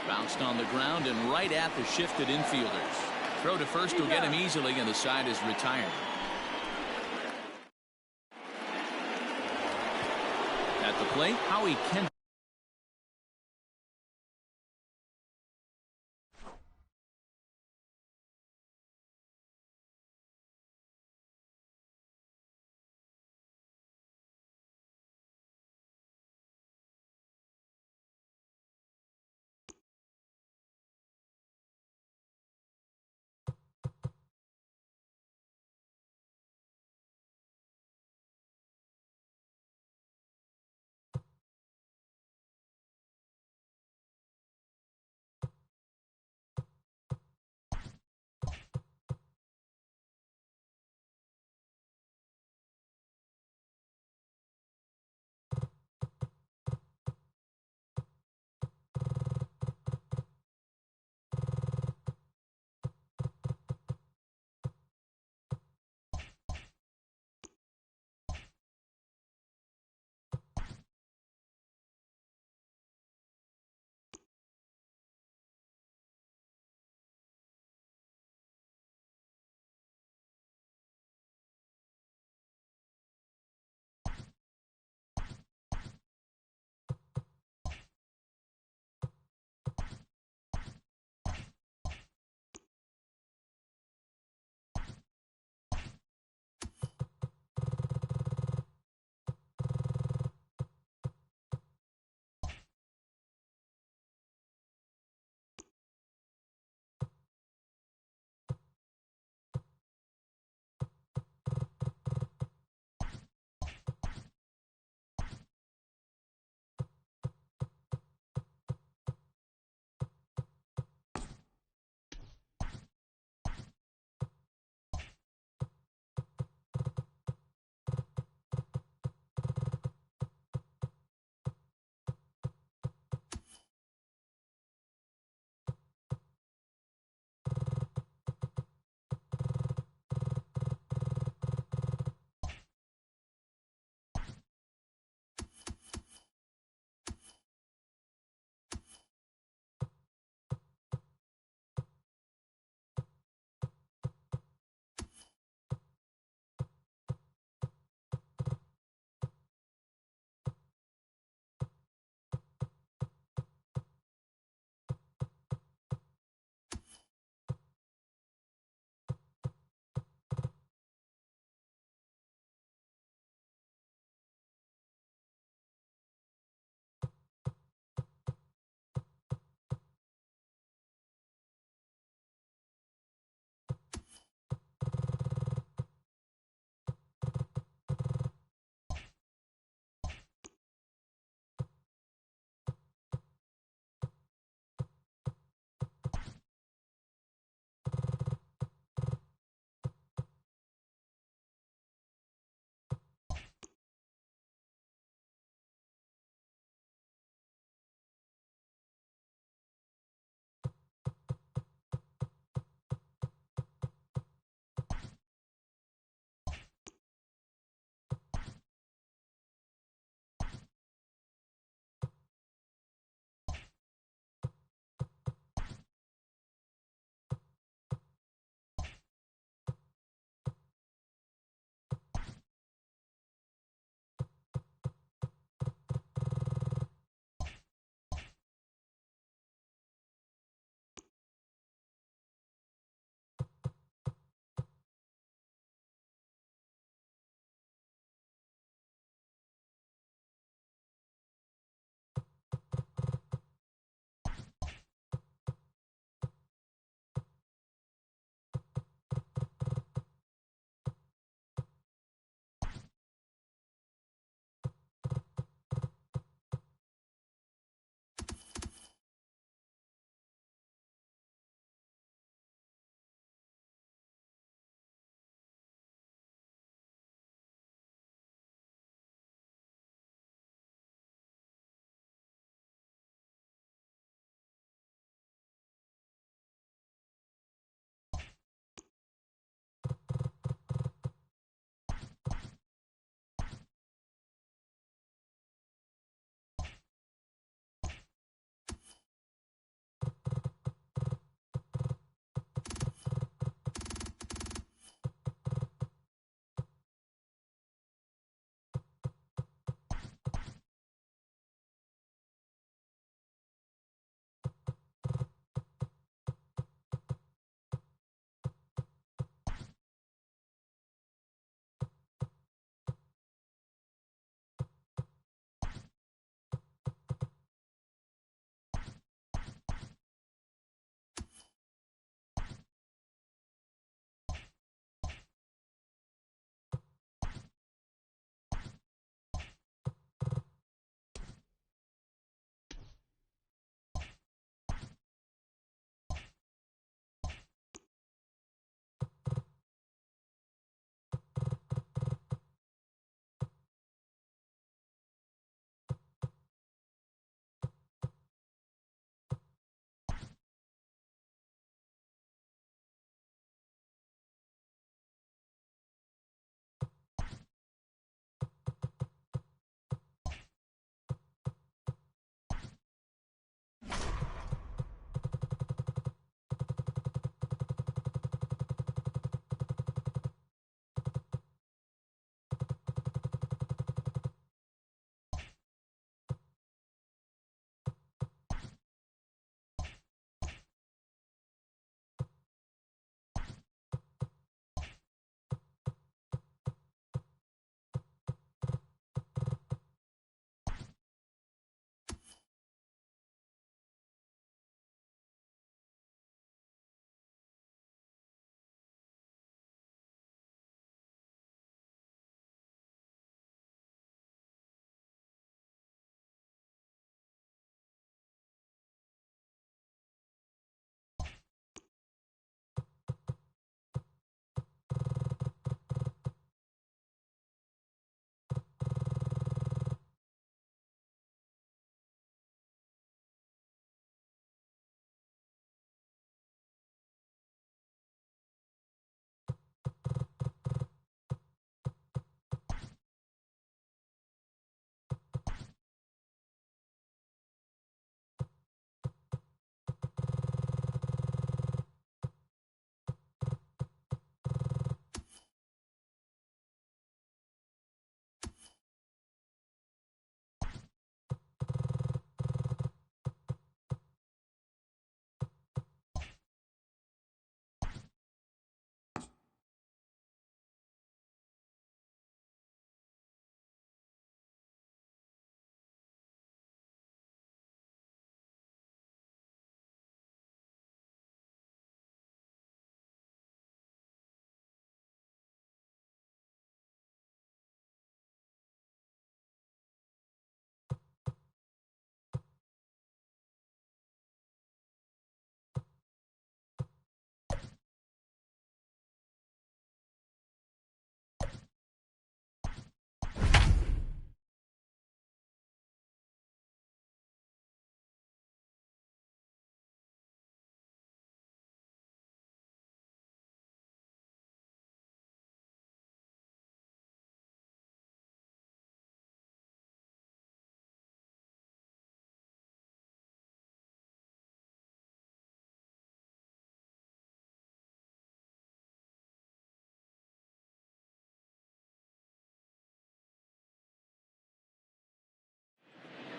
Bounced on the ground and right at the shifted infielders. Throw to first will get him easily, and the side is retired. At the plate, Howie Kendrick.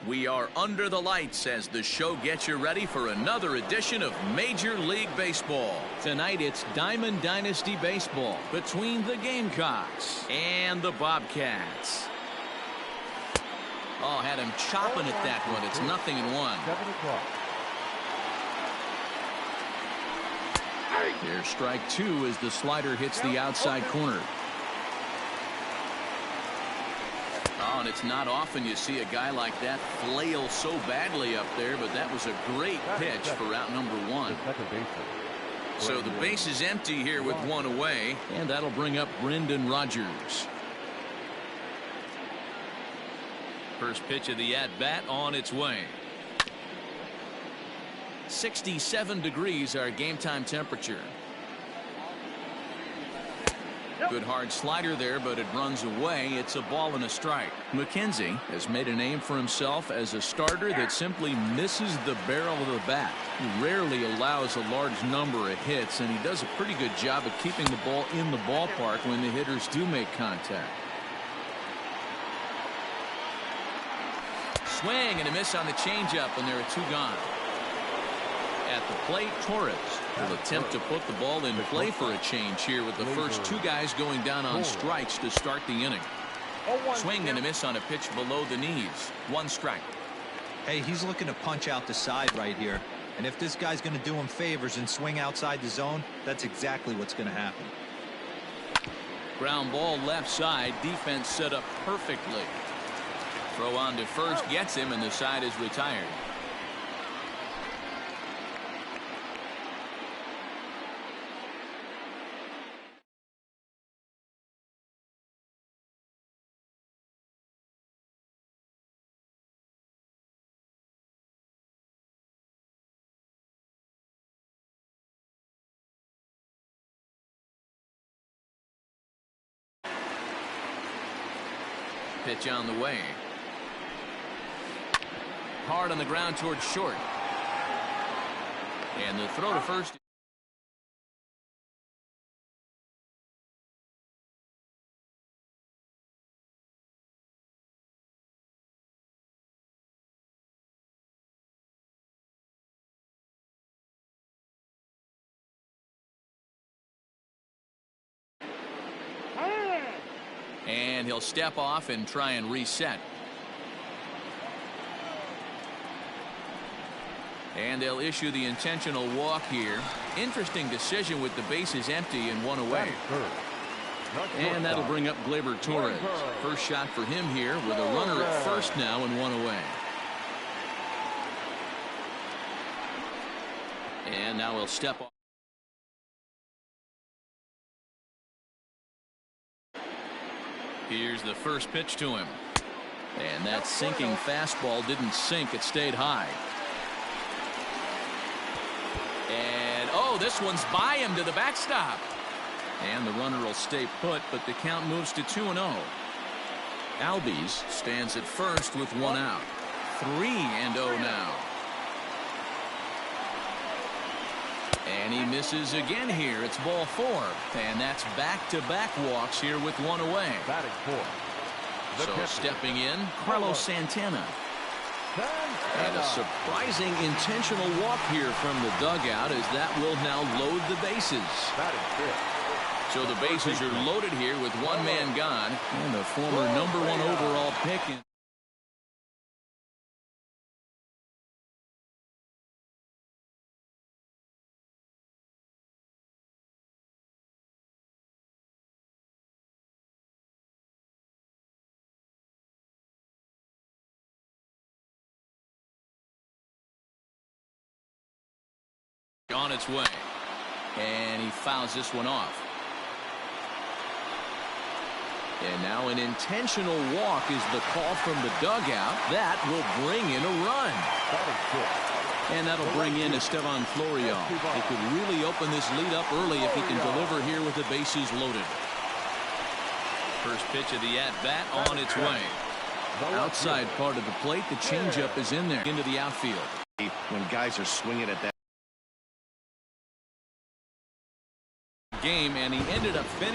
We are under the lights as the show gets you ready for another edition of Major League Baseball. Tonight it's Diamond Dynasty Baseball between the Gamecocks and the Bobcats. Oh, had him chopping at that one. It's 0-1. 7 o'clock. Here's strike 2 as the slider hits the outside corner. Oh, and it's not often you see a guy like that flail so badly up there, but that was a great pitch for out number 1. So the base is empty here with 1 away, and that'll bring up Brendan Rodgers. First pitch of the at-bat on its way. 67 degrees our game time temperature. Good hard slider there, but it runs away. It's a ball and a strike. McKenzie has made a name for himself as a starter that simply misses the barrel of the bat. He rarely allows a large number of hits, and he does a pretty good job of keeping the ball in the ballpark when the hitters do make contact. Swing and a miss on the changeup, and there are 2 gone. At the plate, Torres will attempt to put the ball in play for a change here with the first 2 guys going down on strikes to start the inning. Swing and a miss on a pitch below the knees. 1 strike. Hey, he's looking to punch out the side right here. And if this guy's going to do him favors and swing outside the zone, that's exactly what's going to happen. Ground ball left side. Defense set up perfectly. Throw on to first gets him, and the side is retired. Pitch on the way. Hard on the ground towards short. And the throw to first. And he'll step off and try and reset. And they'll issue the intentional walk here. Interesting decision with the bases empty and 1 away. And that'll bring up Gleyber Torres. First shot for him here with a runner at first now and 1 away. And now he'll step off. Here's the first pitch to him. And that sinking fastball didn't sink. It stayed high. And, oh, this one's by him to the backstop. And the runner will stay put, but the count moves to 2-0. Albies stands at first with 1 out. 3-0 now. And he misses again here. It's ball 4. And that's back-to-back walks here with 1 away. So stepping in, Carlos Santana. And a surprising intentional walk here from the dugout as that will now load the bases. So the bases are loaded here with 1 man gone. And the former number 1 overall pick. On its way. And he fouls this one off. And now an intentional walk is the call from the dugout. That will bring in a run. And that'll bring in Estevan Florial. It could really open this lead up early if he can deliver here with the bases loaded. First pitch of the at-bat on its way. Outside part of the plate, the changeup is in there into the outfield. When guys are swinging at that game, and he ended up finishing